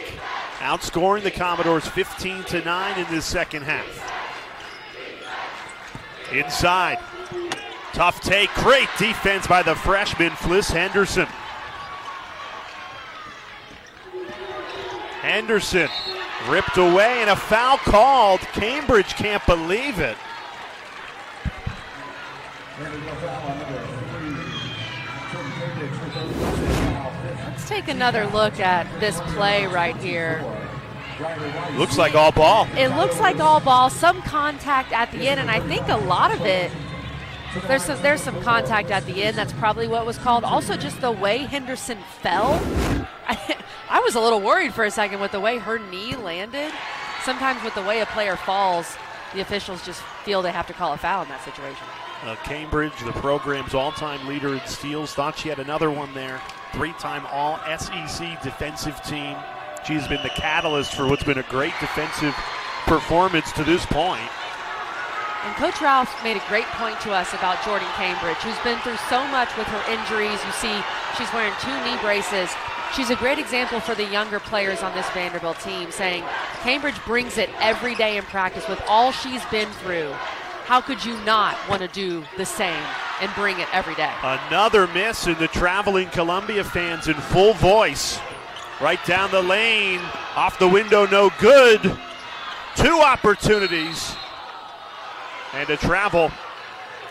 outscoring the Commodores 15-9 in this second half. Inside, tough take, great defense by the freshman Fliss Henderson. Henderson ripped away and a foul called. Cambridge can't believe it. Let's take another look at this play right here. Looks like all ball. It looks like all ball, some contact at the end, and I think a lot of it, there's some contact at the end. That's probably what was called. Also, just the way Henderson fell. I was a little worried for a second with the way her knee landed. Sometimes with the way a player falls, the officials just feel they have to call a foul in that situation. Cambridge, the program's all-time leader in steals, thought she had another one there. 3-time All-SEC defensive team. She's been the catalyst for what's been a great defensive performance to this point. And Coach Ralph made a great point to us about Jordan Cambridge, who's been through so much with her injuries. You see she's wearing 2 knee braces. She's a great example for the younger players on this Vanderbilt team, saying Cambridge brings it every day in practice with all she's been through. How could you not want to do the same and bring it every day? Another miss, and the traveling Columbia fans in full voice. Right down the lane, off the window, no good. 2 opportunities and a travel.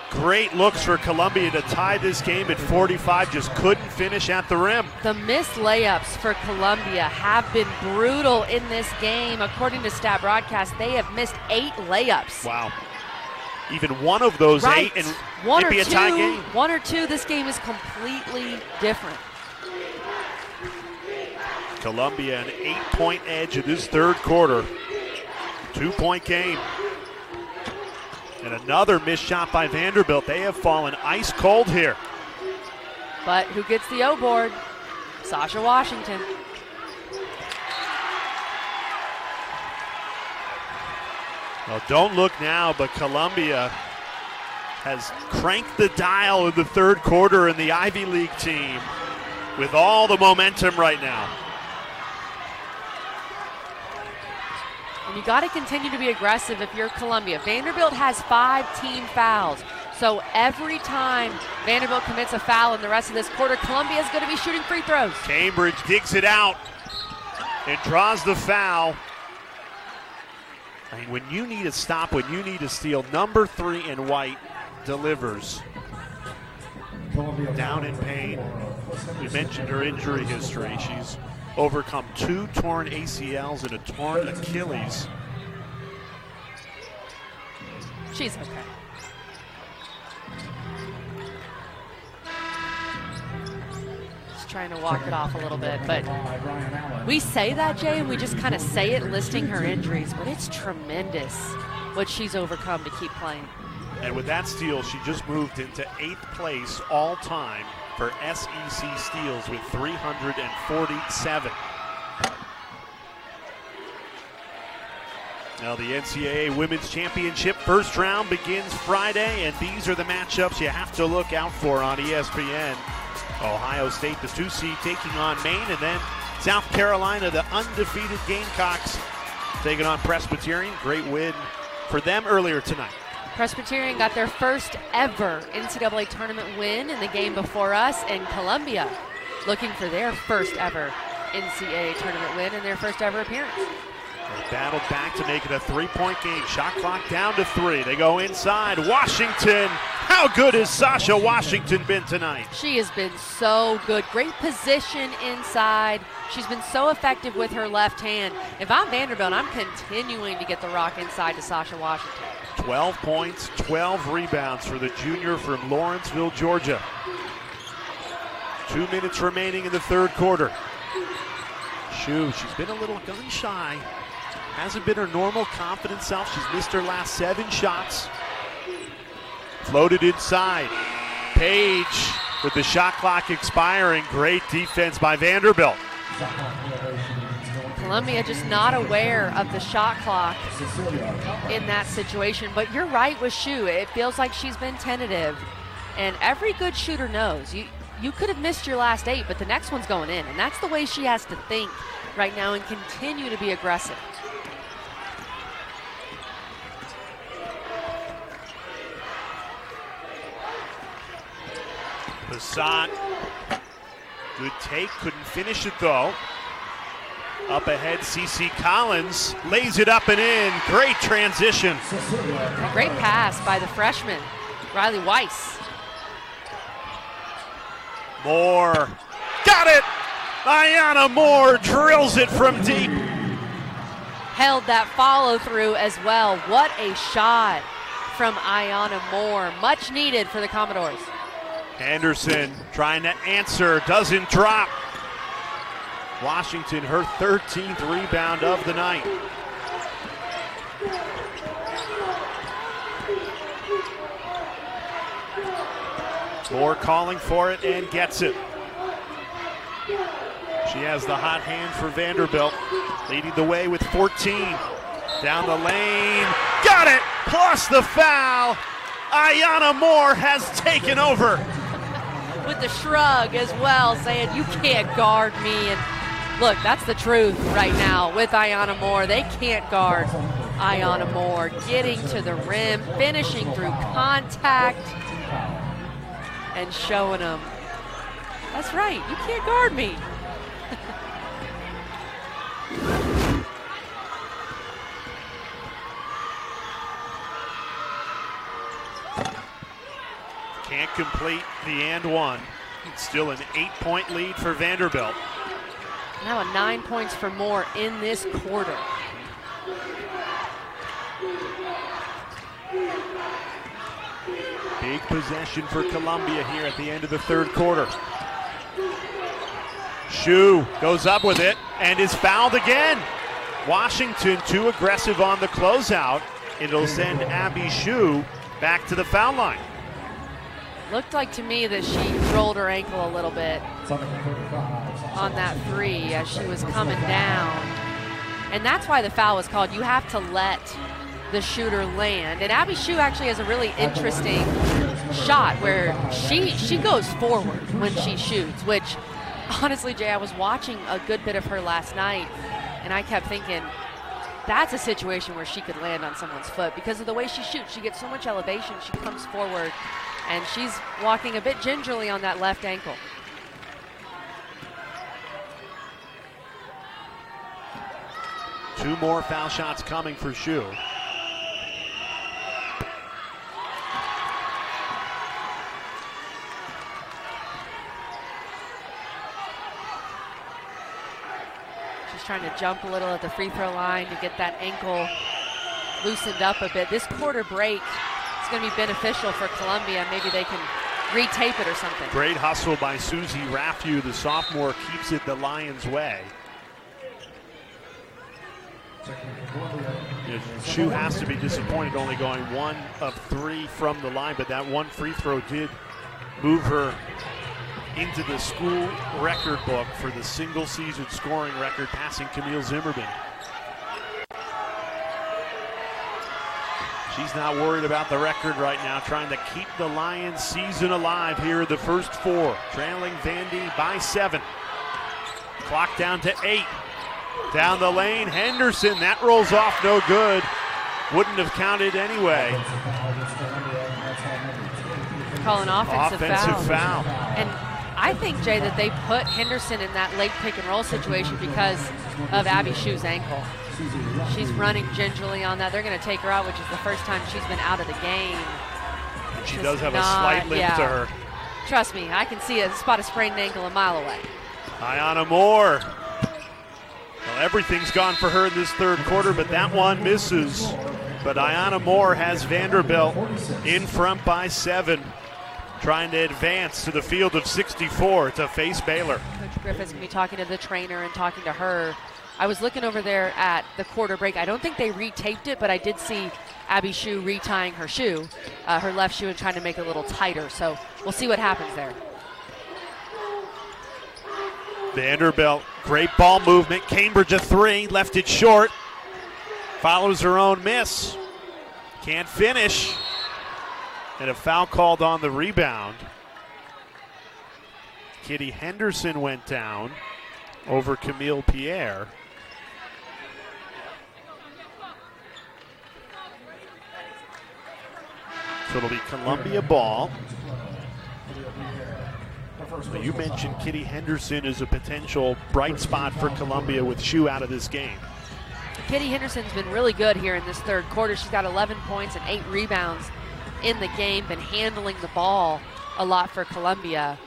Great looks for Columbia to tie this game at 45, just couldn't finish at the rim. The missed layups for Columbia have been brutal in this game. According to Stat Broadcast, they have missed 8 layups. Wow. Even one of those 8 and it'd be a tie game. 1 or 2, this game is completely different. Columbia an 8-point edge in this third quarter. 2-point game. And another missed shot by Vanderbilt. They have fallen ice cold here. But who gets the O board? Sasha Washington. Well, don't look now, but Columbia has cranked the dial in the third quarter, in the Ivy League team with all the momentum right now. And you got to continue to be aggressive if you're Columbia. Vanderbilt has 5 team fouls. So every time Vanderbilt commits a foul in the rest of this quarter, Columbia is going to be shooting free throws. Cambridge digs it out and draws the foul. I mean, when you need a stop, when you need a steal, number 3 in white delivers. Down in pain. We mentioned her injury history. She's overcome 2 torn ACLs and a torn Achilles. She's okay. Just trying to walk it off a little bit, but we say that, Jay, and we just kind of say it listing her injuries, but it's tremendous what she's overcome to keep playing. And with that steal, she just moved into 8th place all-time for SEC steals with 347. Now the NCAA Women's Championship first round begins Friday, and these are the matchups you have to look out for on ESPN. Ohio State, the 2 seed, taking on Maine, and then South Carolina, the undefeated Gamecocks, taking on Presbyterian. Great win for them earlier tonight. Presbyterian got their first ever NCAA tournament win in the game before us, and Columbia looking for their first ever NCAA tournament win and their first ever appearance. They battled back to make it a 3-point game. Shot clock down to 3. They go inside. Washington How good has Sasha Washington been tonight? She has been so good. Great position inside. She's been so effective with her left hand. If I'm Vanderbilt, I'm continuing to get the rock inside to Sasha Washington. 12 points, 12 rebounds for the junior from Lawrenceville, Georgia. 2 minutes remaining in the third quarter. Shu, she's been a little gun shy. Hasn't been her normal confident self. She's missed her last 7 shots. Floated inside. Page with the shot clock expiring. Great defense by Vanderbilt. Columbia just not aware of the shot clock in that situation. But you're right with Shu. It feels like she's been tentative. And every good shooter knows you could have missed your last 8, but the next one's going in. And that's the way she has to think right now and continue to be aggressive. Passat, good take, couldn't finish it though. Up ahead, CeCe Collins lays it up and in. Great transition. A great pass by the freshman, Riley Weiss. Moore, got it! Ayanna Moore drills it from deep. Held that follow through as well. What a shot from Ayanna Moore. Much needed for the Commodores. Henderson trying to answer, doesn't drop. Washington, her 13th rebound of the night. Moore calling for it and gets it. She has the hot hand for Vanderbilt, leading the way with 14. Down the lane, got it, plus the foul. Ayanna Moore has taken over. With the shrug as well, saying, you can't guard me. And look, that's the truth right now with Ayanna Moore. They can't guard Ayanna Moore. Getting to the rim, finishing through contact, and showing them, that's right, you can't guard me. Can't complete the and one. It's still an 8-point lead for Vanderbilt. Now a 9 points for Moore in this quarter. Big possession for Columbia here at the end of the third quarter. Shu goes up with it and is fouled again. Washington too aggressive on the closeout. It'll send Abby Shu back to the foul line. Looked like to me that she rolled her ankle a little bit on that 3 as she was coming down. And that's why the foul was called. You have to let the shooter land. And Abby Shu actually has a really interesting shot where she goes forward when she shoots, which honestly, Jay, I was watching a good bit of her last night and I kept thinking, that's a situation where she could land on someone's foot because of the way she shoots. She gets so much elevation, she comes forward, and she's walking a bit gingerly on that left ankle. Two more foul shots coming for Shu. She's trying to jump a little at the free throw line to get that ankle loosened up a bit. This quarter break is going to be beneficial for Columbia. Maybe they can retape it or something. Great hustle by Susie Raffu. The sophomore keeps it the Lions' way. Shu has to be disappointed only going 1 of 3 from the line, but that one free throw did move her into the school record book for the single season scoring record, passing Camille Zimmerman. She's not worried about the record right now, trying to keep the Lions season alive here in the first 4, trailing Vandy by 7. Clock down to 8. Down the lane, Henderson, that rolls off no good. Wouldn't have counted anyway. Call an offensive foul. And I think, Jay, that they put Henderson in that late pick and roll situation because of Abby Shu's ankle. She's running gingerly on that. They're going to take her out, which is the first time she's been out of the game. She does have a slight limp to her. Trust me, I can see a spot a sprained ankle a mile away. Ayanna Moore. Well, everything's gone for her in this third quarter, but that one misses. But Ayanna Moore has Vanderbilt in front by 7, trying to advance to the field of 64 to face Baylor. Coach Griffith's going to be talking to the trainer and talking to her. I was looking over there at the quarter break. I don't think they retaped it, but I did see Abby Shue retying her shoe, her left shoe, and trying to make it a little tighter. So we'll see what happens there. Vanderbilt, great ball movement. Cambridge a 3, left it short. Follows her own miss. Can't finish. And a foul called on the rebound. Kitty Henderson went down over Camille Pierre. So it'll be Columbia ball. So you mentioned Kitty Henderson as a potential bright spot for Columbia with Shue out of this game. Kitty Henderson's been really good here in this third quarter. She's got 11 points and 8 rebounds in the game, been handling the ball a lot for Columbia.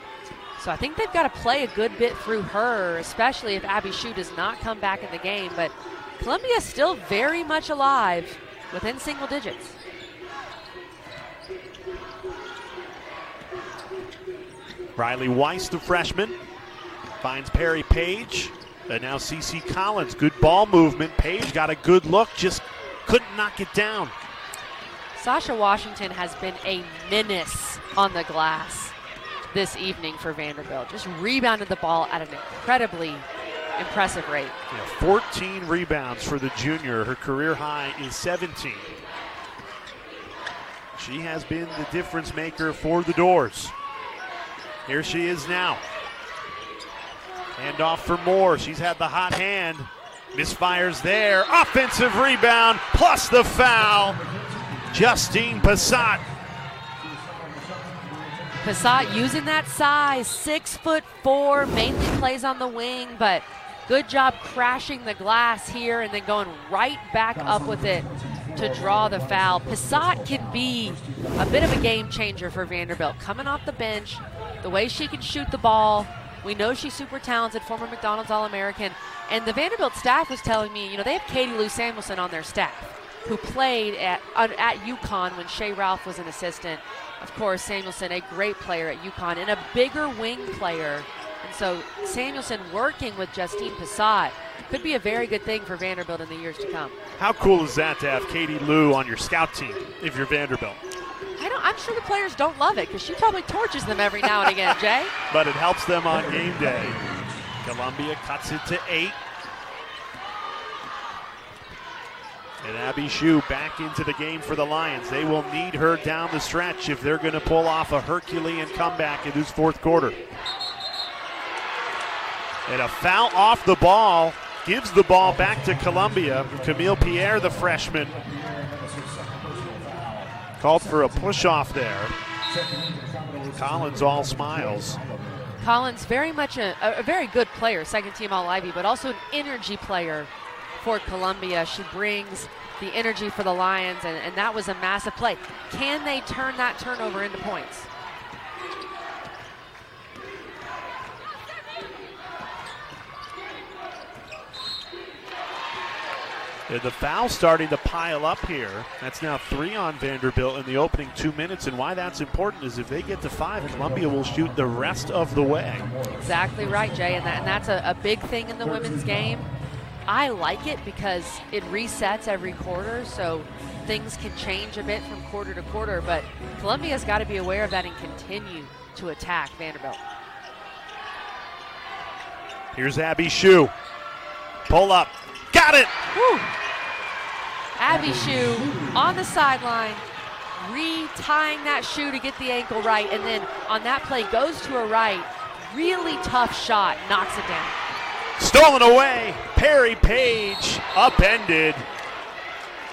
So I think they've got to play a good bit through her, especially if Abby Shue does not come back in the game. But Columbia is still very much alive within single digits. Riley Weiss, the freshman, finds Perry Page. And now CeCe Collins, good ball movement. Page got a good look, just couldn't knock it down. Sasha Washington has been a menace on the glass this evening for Vanderbilt. Just rebounded the ball at an incredibly impressive rate. Yeah, 14 rebounds for the junior. Her career high is 17. She has been the difference maker for the Doors. Here she is now. Hand off for Moore. She's had the hot hand. Misfires there. Offensive rebound plus the foul. Justine Passat. Passat using that size, 6'4", mainly plays on the wing, but good job crashing the glass here and then going right back up with it to draw the foul. Passat can be a bit of a game changer for Vanderbilt. Coming off the bench, the way she can shoot the ball. We know she's super talented, former McDonald's All-American. And the Vanderbilt staff was telling me, they have Katie Lou Samuelson on their staff, who played at UConn when Shea Ralph was an assistant. Of course, Samuelson, a great player at UConn and a bigger wing player. And so Samuelson working with Justine Passat could be a very good thing for Vanderbilt in the years to come. How cool is that to have Katie Lou on your scout team if you're Vanderbilt? I'm sure the players don't love it because she probably torches them every now and again, Jay. But it helps them on game day. Columbia cuts it to 8. And Abby Shue back into the game for the Lions. They will need her down the stretch if they're going to pull off a Herculean comeback in this fourth quarter. And a foul off the ball gives the ball back to Columbia. Camille Pierre, the freshman, called for a push-off there. Collins all smiles. Collins very much a very good player, second-team All-Ivy, but also an energy player for Columbia. She brings the energy for the Lions, and that was a massive play. Can they turn that turnover into points? Yeah, the foul starting to pile up here. That's now 3 on Vanderbilt in the opening 2 minutes, and why that's important is if they get to 5, Columbia will shoot the rest of the way. Exactly right, Jay, and that's a big thing in the women's game. I like it because it resets every quarter, so things can change a bit from quarter to quarter, but Columbia's got to be aware of that and continue to attack Vanderbilt. Here's Abby Shue. Pull up. Got it! Woo. Abby Shue on the sideline, retying that shoe to get the ankle right, and then on that play goes to her right. Really tough shot, knocks it down. Stolen away. Perry Page upended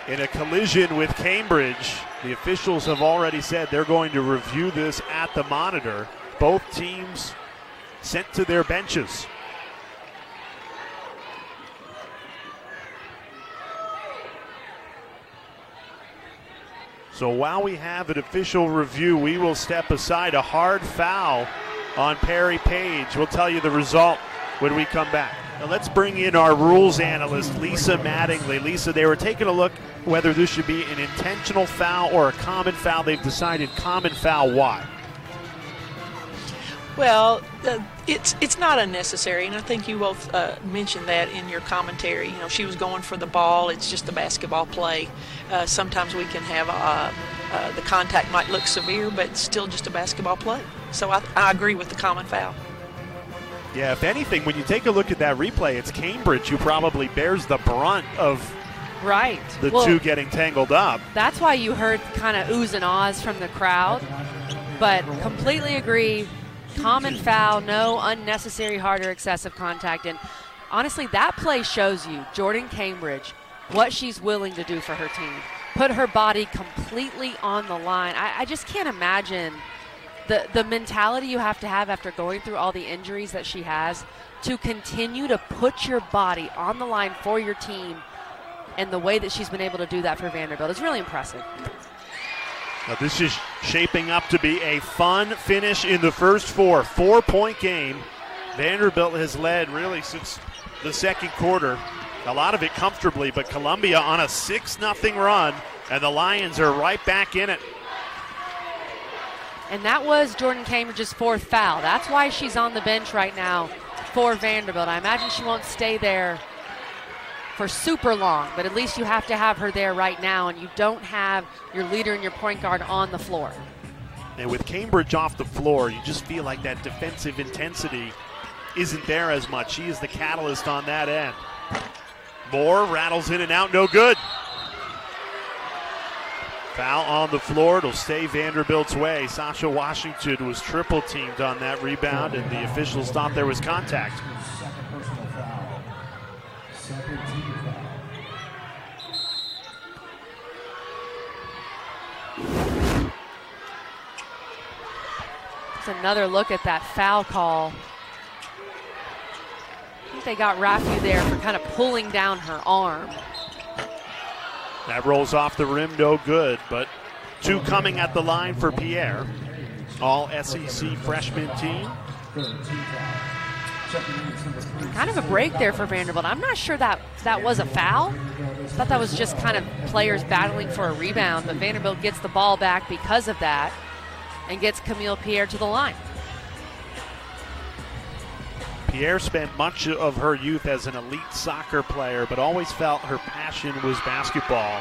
in a collision with Cambridge. The officials have already said they're going to review this at the monitor. Both teams sent to their benches. So while we have an official review, we will step aside. A hard foul on Perry Page. We'll tell you the result when we come back. Now let's bring in our rules analyst, Lisa Mattingly. Lisa, they were taking a look whether this should be an intentional foul or a common foul. They've decided common foul. Why? Well, it's not unnecessary, and I think you both mentioned that in your commentary. You know, she was going for the ball. It's just a basketball play. Sometimes we can have the contact might look severe, but it's still just a basketball play. So I agree with the common foul. Yeah, if anything, when you take a look at that replay, it's Cambridge who probably bears the brunt of the two getting tangled up. That's why you heard kind of oohs and ahs from the crowd, but completely agree. Common foul, no unnecessary hard or excessive contact. And honestly, that play shows you Jordan Cambridge, what she's willing to do for her team. Put her body completely on the line. I just can't imagine the mentality you have to have after going through all the injuries that she has to continue to put your body on the line for your team, and the way that she's been able to do that for Vanderbilt is really impressive. Now this is shaping up to be a fun finish in the first 4-point game. Vanderbilt has led really since the second quarter, a lot of it comfortably, but Columbia on a 6-0 run, and the Lions are right back in it. And that was Jordan Cambridge's 4th foul. That's why she's on the bench right now for Vanderbilt. I imagine she won't stay there for super long, but at least you have to have her there right now, and you don't have your leader and your point guard on the floor. And with Cambridge off the floor, you just feel like that defensive intensity isn't there as much. She is the catalyst on that end. Moore rattles in and out, no good. Foul on the floor, it'll stay Vanderbilt's way. Sasha Washington was triple teamed on that rebound, and the officials thought there was contact. Second personal foul. Second team foul. It's another look at that foul call. I think they got Rafu there for kind of pulling down her arm. That rolls off the rim, no good, but two coming at the line for Pierre. All SEC freshman team. Kind of a break there for Vanderbilt. I'm not sure that was a foul. I thought that was just kind of players battling for a rebound, but Vanderbilt gets the ball back because of that and gets Camille Pierre to the line. Pierre spent much of her youth as an elite soccer player, but always felt her passion was basketball.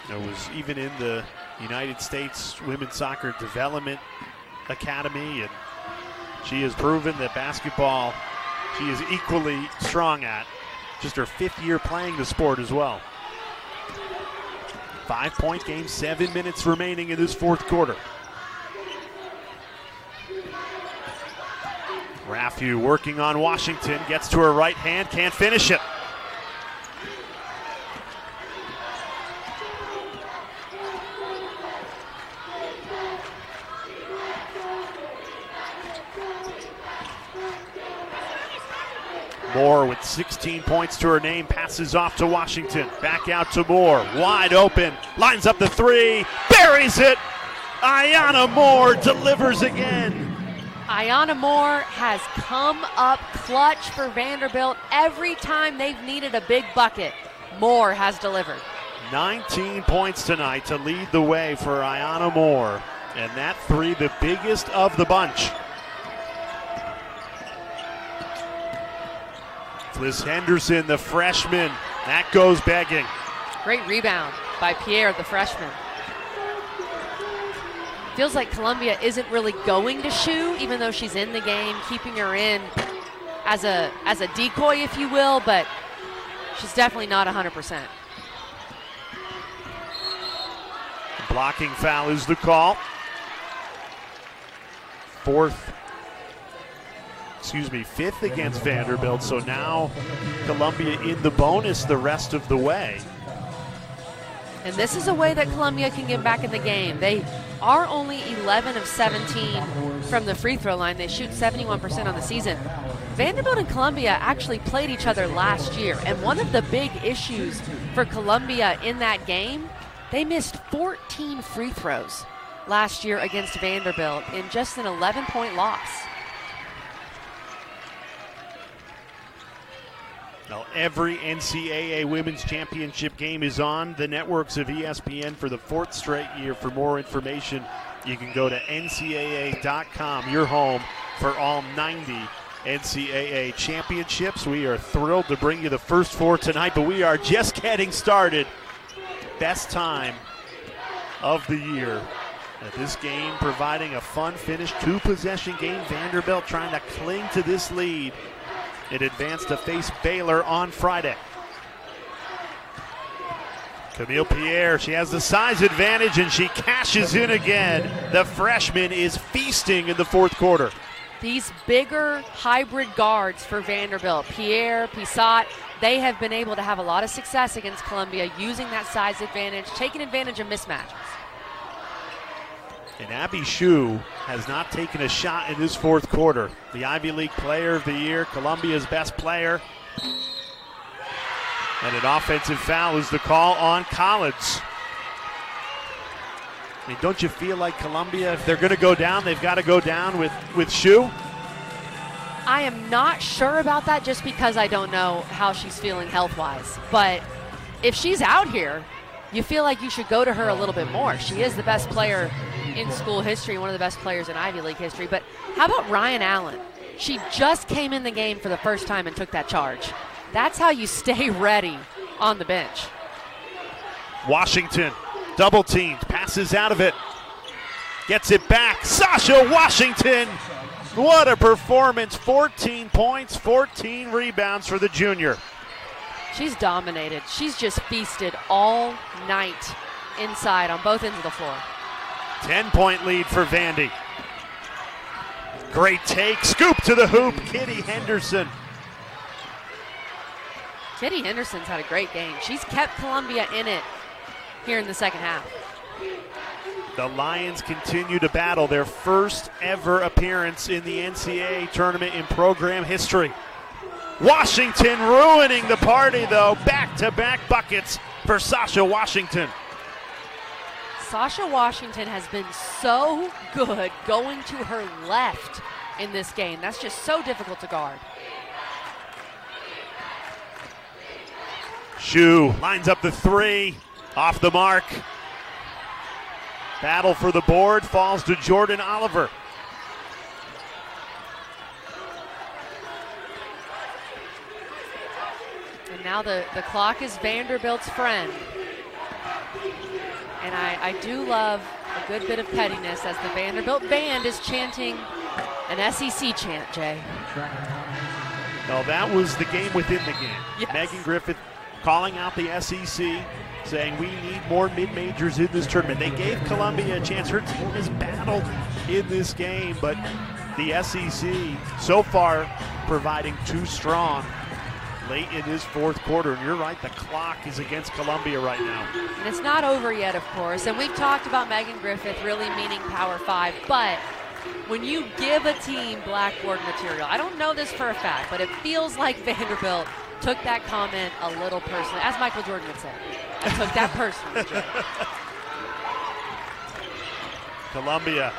It was even in the United States Women's Soccer Development Academy, and she has proven that basketball she is equally strong at. Just her 5th year playing the sport as well. 5-point game, 7 minutes remaining in this 4th quarter. Rafu working on Washington, gets to her right hand, can't finish it. Moore with 16 points to her name, passes off to Washington, back out to Moore, wide open, lines up the 3, buries it. Ayanna Moore delivers again. Ayanna Moore has come up clutch for Vanderbilt. Every time they've needed a big bucket, Moore has delivered. 19 points tonight to lead the way for Ayanna Moore. And that 3, the biggest of the bunch. Liz Henderson, the freshman, that goes begging. Great rebound by Pierre, the freshman. Feels like Columbia isn't really going to Shu, even though she's in the game, keeping her in as a decoy, if you will, but she's definitely not 100%. Blocking foul is the call. 5th against Vanderbilt, so now Columbia in the bonus the rest of the way. And this is a way that Columbia can get back in the game. They are only 11 of 17 from the free throw line. They shoot 71% on the season. Vanderbilt and Columbia actually played each other last year, and one of the big issues for Columbia in that game They missed 14 free throws last year against Vanderbilt in just an 11-point loss. Now, every NCAA Women's Championship game is on the networks of ESPN for the 4th straight year. For more information, you can go to ncaa.com, your home for all 90 NCAA championships. We are thrilled to bring you the first 4 tonight, but we are just getting started. Best time of the year. This game providing a fun finish, 2-possession game. Vanderbilt trying to cling to this lead. It advanced to face Baylor on Friday. Camille Pierre, she has the size advantage and she cashes in again. The freshman is feasting in the 4th quarter. These bigger hybrid guards for Vanderbilt, Pierre, Pisat, they have been able to have a lot of success against Columbia using that size advantage, taking advantage of mismatches. And Abby Shue has not taken a shot in this 4th quarter. The Ivy League Player of the Year, Columbia's best player. And an offensive foul is the call on Collins. I mean, don't you feel like Columbia, if they're going to go down, they've got to go down with Shue? I am not sure about that just because I don't know how she's feeling health-wise. But if she's out here, you feel like you should go to her a little bit more. She is the best player in school history, one of the best players in Ivy League history. But how about Ryan Allen? She just came in the game for the first time and took that charge. That's how you stay ready on the bench. Washington, double teamed, passes out of it, gets it back. Sasha Washington, what a performance. 14 points, 14 rebounds for the junior. She's dominated. She's just feasted all night inside on both ends of the floor. 10-point lead for Vandy. Great take, scoop to the hoop, Kitty Henderson. Kitty Henderson's had a great game. She's kept Columbia in it here in the second half. The Lions continue to battle their first ever appearance in the NCAA tournament in program history. Washington ruining the party, though. Back-to-back buckets for Sasha Washington. Sasha Washington has been so good going to her left in this game. That's just so difficult to guard. Shue lines up the 3, off the mark. Battle for the board, falls to Jordan Oliver. And now the clock is Vanderbilt's friend. And I do love a good bit of pettiness as the Vanderbilt band is chanting an SEC chant, Jay. No, that was the game within the game. Yes. Megan Griffith calling out the SEC, saying we need more mid-majors in this tournament. They gave Columbia a chance. Her team has battled in this game, but the SEC so far providing too strong late in this 4th quarter. And you're right, the clock is against Columbia right now. And it's not over yet, of course. And we've talked about Megan Griffith really meaning Power 5, but when you give a team blackboard material, I don't know this for a fact, but it feels like Vanderbilt took that comment a little personally, as Michael Jordan would say. I took that personally, Jay. Columbia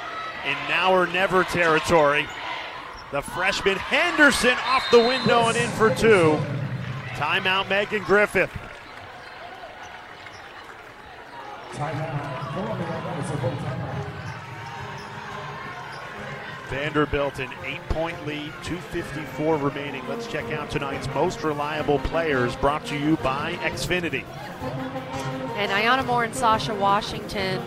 in now or never territory. The freshman Henderson off the window and in for 2. Timeout, Megan Griffith. Timeout. Columbia, it's a full timeout. Vanderbilt an 8-point lead, 2:54 remaining. Let's check out tonight's most reliable players, brought to you by Xfinity. And Ayanna Moore and Sasha Washington,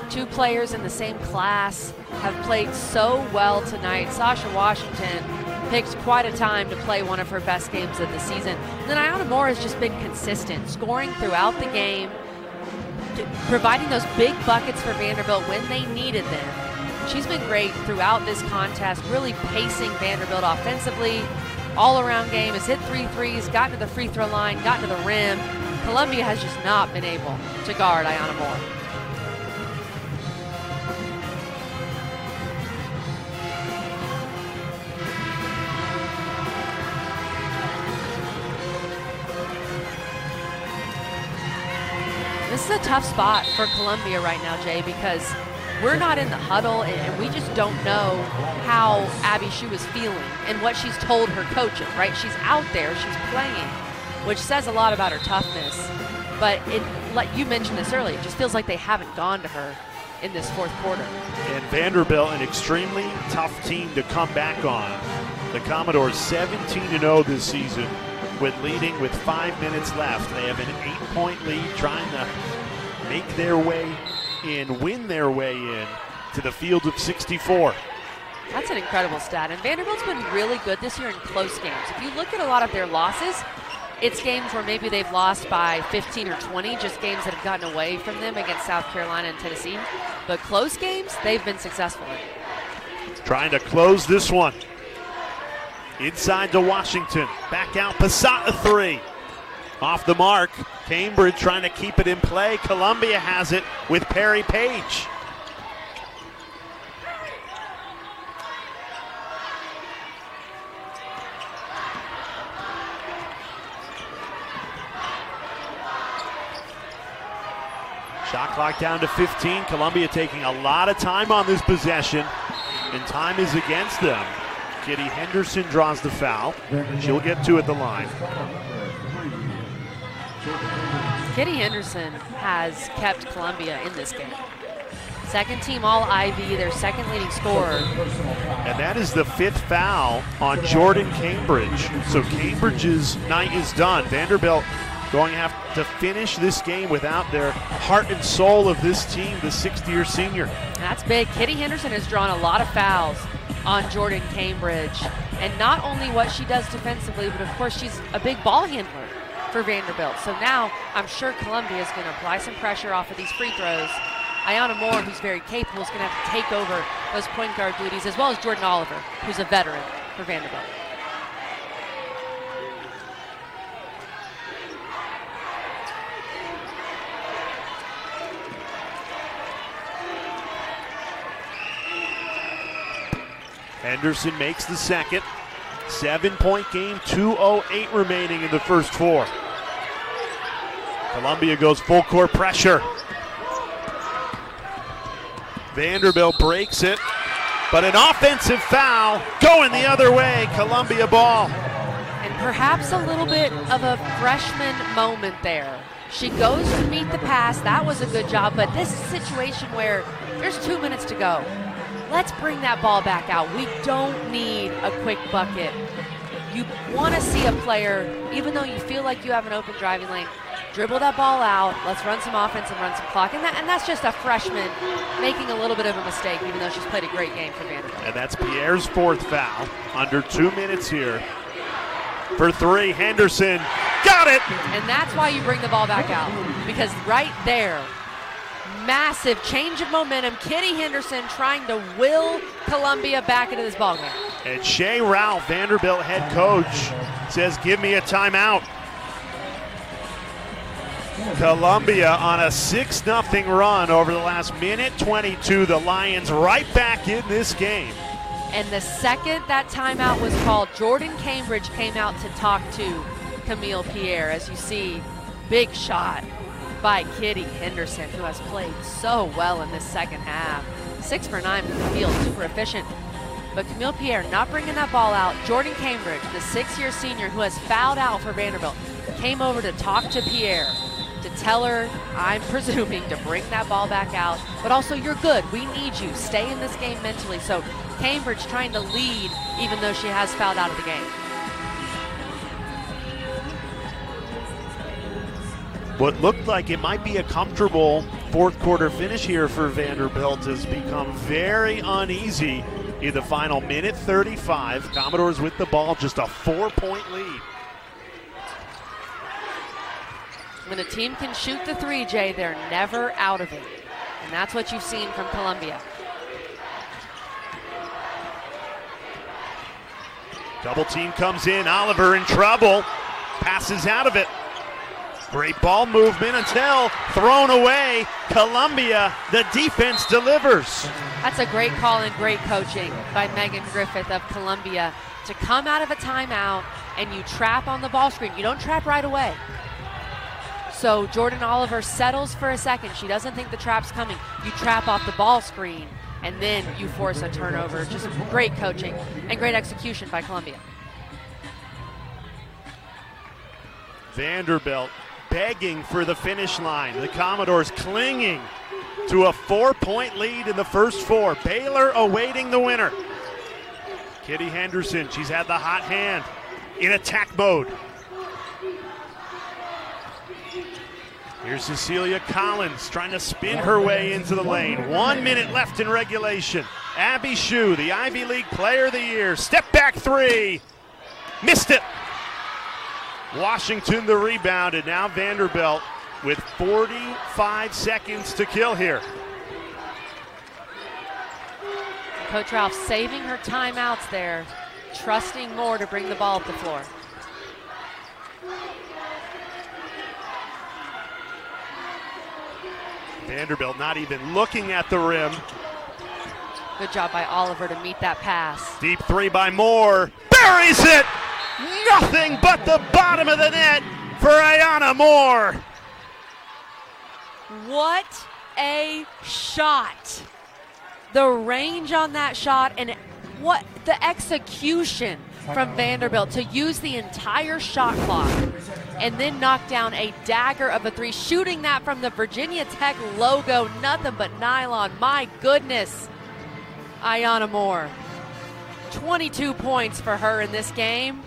2 players in the same class, have played so well tonight. Sasha Washington picked quite a time to play one of her best games of the season. And then Ayanna Moore has just been consistent, scoring throughout the game, providing those big buckets for Vanderbilt when they needed them. She's been great throughout this contest, really pacing Vanderbilt offensively. All-around game, has hit 3 threes, gotten to the free throw line, gotten to the rim. Columbia has just not been able to guard Ayanna Moore. This This is a tough spot for Columbia right now, Jay, because we're not in the huddle, and we just don't know how Abby Shue is feeling and what she's told her coaches, right? She's out there, she's playing, which says a lot about her toughness. But like you mentioned this earlier, it just feels like they haven't gone to her in this fourth quarter. And Vanderbilt, an extremely tough team to come back on. The Commodores 17-0 this season, with leading with 5 minutes left. They have an 8-point lead, trying to make their way in, win their way in to the field of 64. That's an incredible stat. And Vanderbilt's been really good this year in close games. If you look at a lot of their losses, it's games where maybe they've lost by 15 or 20, just games that have gotten away from them against South Carolina and Tennessee. But close games, they've been successful in. Trying to close this one. Inside to Washington. Back out, Passat, a three. Off the mark. Cambridge trying to keep it in play. Columbia has it with Perry Page. Shot clock down to 15. Columbia taking a lot of time on this possession, and time is against them. Kitty Henderson draws the foul. She'll get two at the line. Kitty Henderson has kept Columbia in this game. Second team All-Ivy, their second leading scorer. And that is the fifth foul on Jordan Cambridge. So Cambridge's night is done. Vanderbilt going to have to finish this game without their heart and soul of this team, the sixth-year senior. That's big. Kitty Henderson has drawn a lot of fouls on Jordan Cambridge. And not only what she does defensively, but of course she's a big ball handler for Vanderbilt. So now I'm sure Columbia is going to apply some pressure off of these free throws. Ayanna Moore, who's very capable, is going to have to take over those point guard duties, as well as Jordan Oliver, who's a veteran for Vanderbilt. Henderson makes the second. 7-point game, 2:08 remaining in the first four. Columbia goes full court pressure. Vanderbilt breaks it, but an offensive foul going the other way. Columbia ball. And perhaps a little bit of a freshman moment there. She goes to meet the pass. That was a good job, but this is a situation where there's 2 minutes to go. Let's bring that ball back out. We don't need a quick bucket. You want to see a player, even though you feel like you have an open driving lane, dribble that ball out. Let's run some offense and run some clock. And that's just a freshman making a little bit of a mistake, even though she's played a great game for Vanderbilt. And that's Pierre's fourth foul. Under 2 minutes here. For three, Henderson got it. And that's why you bring the ball back out, because right there, massive change of momentum. Kitty Henderson trying to will Columbia back into this ballgame. And Shea Ralph, Vanderbilt head coach, says, give me a timeout. Columbia on a 6-0 run over the last minute 22. The Lions right back in this game. And the second that timeout was called, Jordan Cambridge came out to talk to Camille Pierre. As you see, big shot by Kitty Henderson, who has played so well in this second half. 6 for 9 from the field, super efficient. But Camille Pierre not bringing that ball out. Jordan Cambridge, the 6-year senior who has fouled out for Vanderbilt, came over to talk to Pierre, to tell her, I'm presuming, to bring that ball back out. But also, you're good. We need you. Stay in this game mentally. So Cambridge trying to lead, even though she has fouled out of the game. What looked like it might be a comfortable fourth quarter finish here for Vanderbilt has become very uneasy in the final minute 35. Commodores with the ball, just a 4-point lead. When a team can shoot the three, Jay, they're never out of it. And that's what you've seen from Columbia. Double team comes in, Oliver in trouble, passes out of it. Great ball movement until thrown away. Columbia, the defense delivers. That's a great call and great coaching by Megan Griffith of Columbia to come out of a timeout and you trap on the ball screen. You don't trap right away. So Jordan Oliver settles for a second. She doesn't think the trap's coming. You trap off the ball screen, and then you force a turnover. Just great coaching and great execution by Columbia. Vanderbilt begging for the finish line. The Commodores clinging to a 4-point lead in the first 4. Baylor awaiting the winner. Kitty Henderson, she's had the hot hand in attack mode. Here's Cecilia Collins trying to spin her way into the lane. 1 minute left in regulation. Abby Shue, the Ivy League Player of the Year. Step back 3. Missed it. Washington the rebound, and now Vanderbilt with 45 seconds to kill here. Coach Ralph saving her timeouts there, trusting Moore to bring the ball up the floor. Vanderbilt not even looking at the rim. Good job by Oliver to meet that pass. Deep 3 by Moore. Buries it! Nothing but the bottom of the net for Ayanna Moore. What a shot. The range on that shot and what the execution from Vanderbilt to use the entire shot clock and then knock down a dagger of a 3, shooting that from the Virginia Tech logo, nothing but nylon. My goodness, Ayanna Moore. 22 points for her in this game,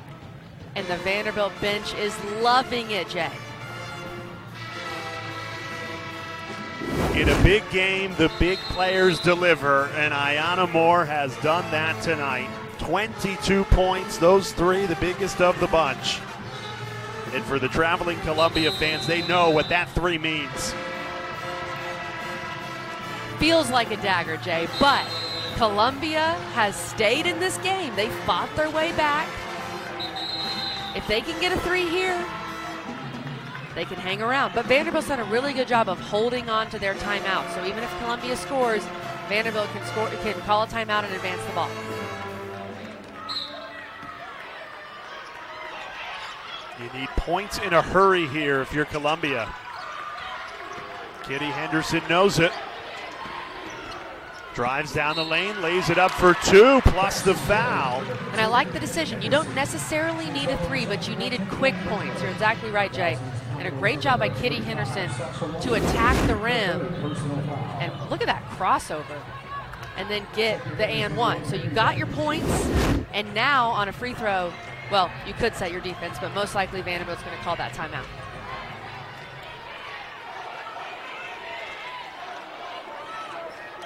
and the Vanderbilt bench is loving it, Jay. In a big game, the big players deliver, and Ayanna Moore has done that tonight. 22 points, those 3 the biggest of the bunch. And for the traveling Columbia fans, they know what that 3 means. Feels like a dagger, Jay, but Columbia has stayed in this game. They fought their way back. If they can get a 3 here, they can hang around. But Vanderbilt's done a really good job of holding on to their timeout. So even if Columbia scores, Vanderbilt can call a timeout and advance the ball. You need points in a hurry here if you're Columbia. Kitty Henderson knows it. Drives down the lane, lays it up for 2 plus the foul. And I like the decision. You don't necessarily need a 3, but you needed quick points. You're exactly right, Jay. And a great job by Kitty Henderson to attack the rim. And look at that crossover. And then get the and 1. So you got your points, and now on a free throw, well, you could set your defense, but most likely Vanderbilt's going to call that timeout.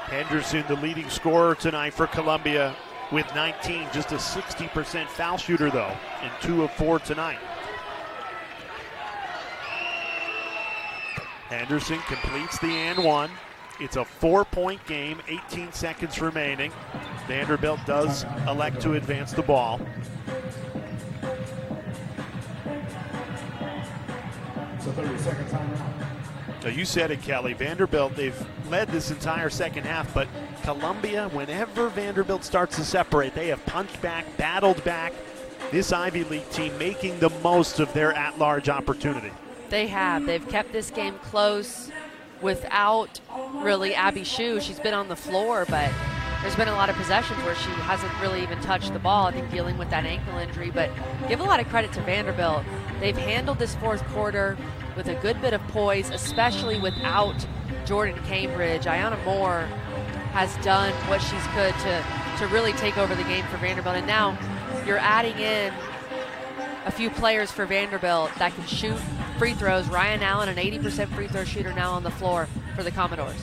Henderson, the leading scorer tonight for Columbia with 19. Just a 60% foul shooter, though, and 2 of 4 tonight. Henderson completes the and 1. It's a 4-point game, 18 seconds remaining. Vanderbilt does elect to advance the ball. So 30-second timeout. Now you said it, Kelly. Vanderbilt, they've led this entire second half, but Columbia, whenever Vanderbilt starts to separate, they have punched back, battled back. This Ivy League team making the most of their at-large opportunity. They have. They've kept this game close without really Abby Shue. She's been on the floor, but there's been a lot of possessions where she hasn't really even touched the ball, I think dealing with that ankle injury. But give a lot of credit to Vanderbilt. They've handled this fourth quarter with a good bit of poise, especially without Jordan Cambridge. Ayanna Moore has done what she's could to really take over the game for Vanderbilt. And now you're adding in a few players for Vanderbilt that can shoot free throws. Ryan Allen, an 80% free throw shooter, now on the floor for the Commodores.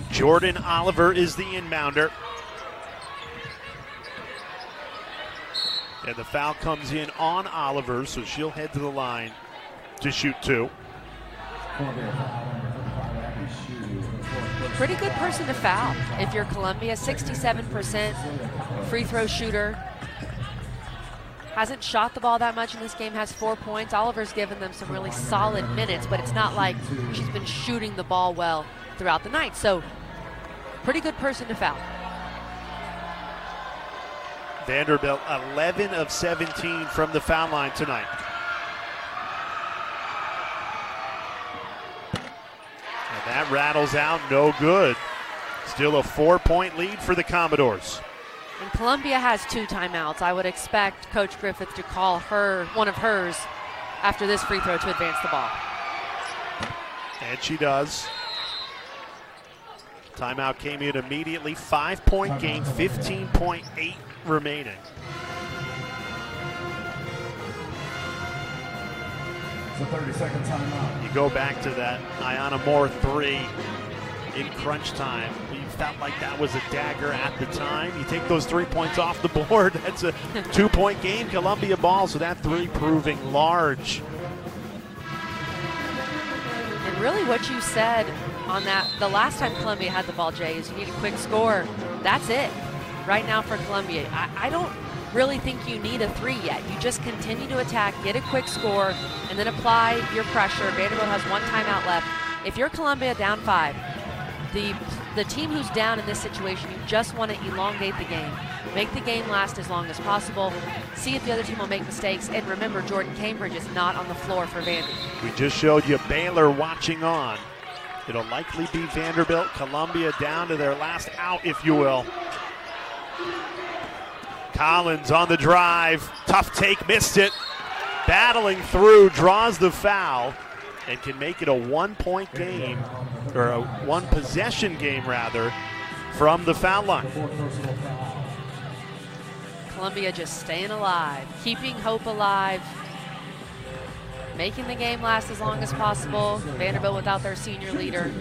Jordan Oliver is the inbounder. And the foul comes in on Oliver, so she'll head to the line to shoot 2. Pretty good person to foul if you're Columbia. 67% free throw shooter. Hasn't shot the ball that much in this game, has 4 points. Oliver's given them some really solid minutes, but it's not like she's been shooting the ball well throughout the night. So, pretty good person to foul. Vanderbilt 11 of 17 from the foul line tonight. that rattles out, no good. Still a 4-point lead for the Commodores. And Columbia has 2 timeouts. I would expect Coach Griffith to call one of hers after this free throw to advance the ball. And she does. Timeout came in immediately. 5-point game, 15.8 remaining. It's a 30-second timeout. You go back to that Ayanna Moore 3 in crunch time. We felt like that was a dagger at the time. You take those 3 points off the board, that's a 2-point game, Columbia ball, so that 3 proving large. And really what you said on that, the last time Columbia had the ball, Jay, is you need a quick score. That's it right now for Columbia. I don't really think you need a 3 yet. You just continue to attack, get a quick score, and then apply your pressure. Vanderbilt has 1 timeout left. If you're Columbia down 5, the team who's down in this situation, you just want to elongate the game. Make the game last as long as possible. See if the other team will make mistakes. And remember, Jordan Cambridge is not on the floor for Vandy. We just showed you Baylor watching on. It'll likely be Vanderbilt. Columbia down to their last out, if you will. Collins on the drive. Tough take, missed it. Battling through, draws the foul, and can make it a 1-point game, or a 1-possession game, rather, from the foul line. Columbia just staying alive, keeping hope alive, making the game last as long as possible. Vanderbilt without their senior leader.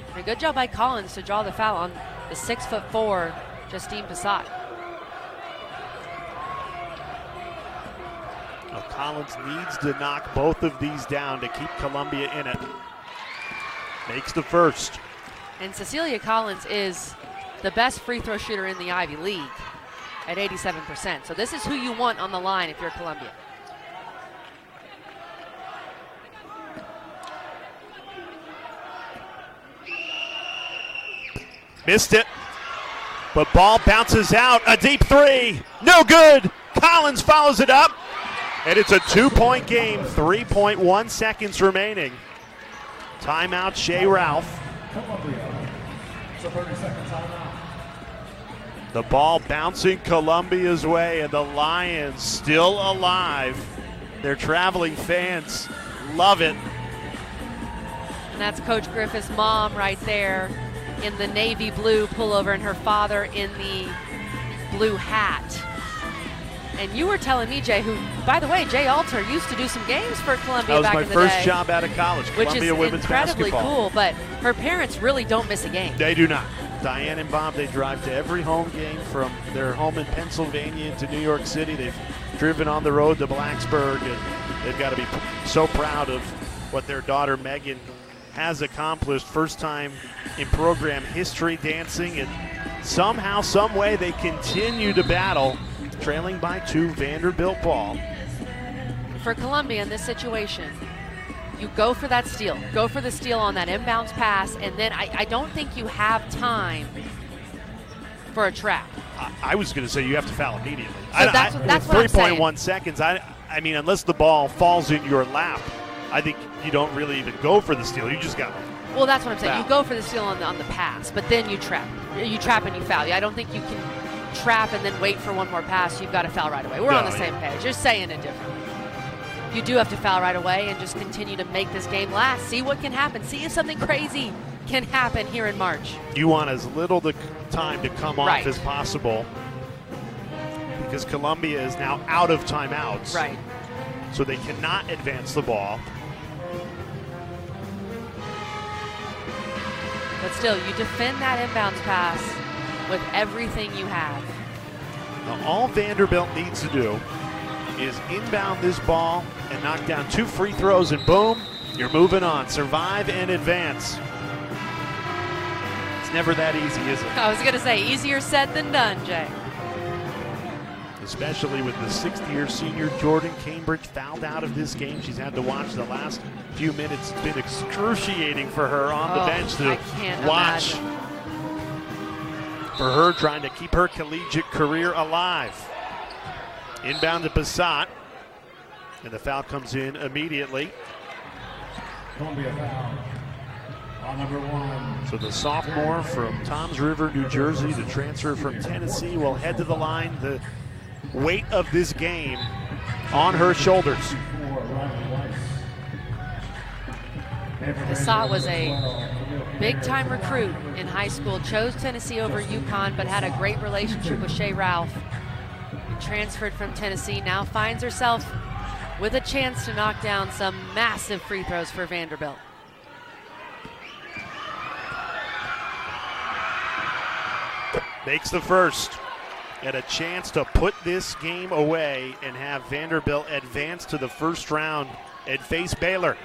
And a good job by Collins to draw the foul on the 6'4" Justine Passat. Well, Collins needs to knock both of these down to keep Columbia in it. Makes the first. And Cecilia Collins is the best free throw shooter in the Ivy League at 87%. So this is who you want on the line if you're Columbia. Missed it, but ball bounces out. A deep 3, no good. Collins follows it up, and it's a 2-point game, 3.1 seconds remaining. Timeout, Shea Ralph. It's a 30-second timeout. The ball bouncing Columbia's way, and the Lions still alive. Their traveling fans love it. And that's Coach Griffith's mom right there in the navy blue pullover and her father in the blue hat. And you were telling me, Jay, who, by the way, Jay Alter used to do some games for Columbia back in the day. That was my first job out of college, which Columbia is women's incredibly basketball. cool, but her parents really don't miss a game. They do not. Diane and Bob, they drive to every home game from their home in Pennsylvania to New York City. They've driven on the road to Blacksburg, and they've got to be so proud of what their daughter Megan has accomplished. First time in program history dancing, and somehow, some way they continue to battle, trailing by 2, Vanderbilt ball. For Columbia in this situation, you go for that steal. Go for the steal on that inbounds pass, and then I don't think you have time for a trap. I was going to say you have to foul immediately. So that's what I'm saying. 3.1 seconds. I mean, unless the ball falls in your lap, I think you don't really even go for the steal. You just got to. Well, that's what I'm saying. Foul. You go for the steal on the pass, but then you trap. You trap and you foul. I don't think you can trap and then wait for one more pass. You've got to foul right away. We're on the same page. You're saying it differently. You do have to foul right away and just continue to make this game last. See what can happen. See if something crazy can happen here in March. You want as little time to come off Right. as possible, because Columbia is now out of timeouts. Right. So they cannot advance the ball. But still, you defend that inbounds pass with everything you have. Now, all Vanderbilt needs to do is inbound this ball and knock down 2 free throws, and boom, you're moving on. Survive and advance. It's never that easy, is it? I was going to say, easier said than done, Jay. Especially with the 6th-year senior Jordan Cambridge fouled out of this game. She's had to watch the last few minutes. It's been excruciating for her on the bench to I can't watch. imagine. For her, trying to keep her collegiate career alive. Inbound to Passat, and the foul comes in immediately. Columbia foul. On number 1. So the sophomore from Toms River, New Jersey, the transfer from Tennessee, will head to the line. The weight of this game on her shoulders. Nassau was a big-time recruit in high school, chose Tennessee over UConn, but had a great relationship with Shea Ralph. And transferred from Tennessee, now finds herself with a chance to knock down some massive free throws for Vanderbilt. Makes the first, and a chance to put this game away and have Vanderbilt advance to the first round and face Baylor.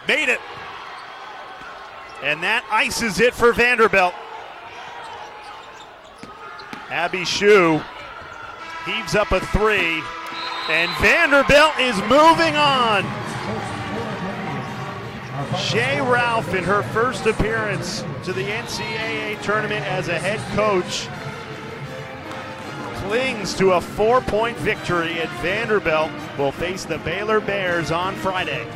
Made it. And that ices it for Vanderbilt. Abby Shue heaves up a 3, and Vanderbilt is moving on. Shea Ralph, in her first appearance to the NCAA tournament as a head coach, clings to a 4-point victory, and Vanderbilt will face the Baylor Bears on Friday.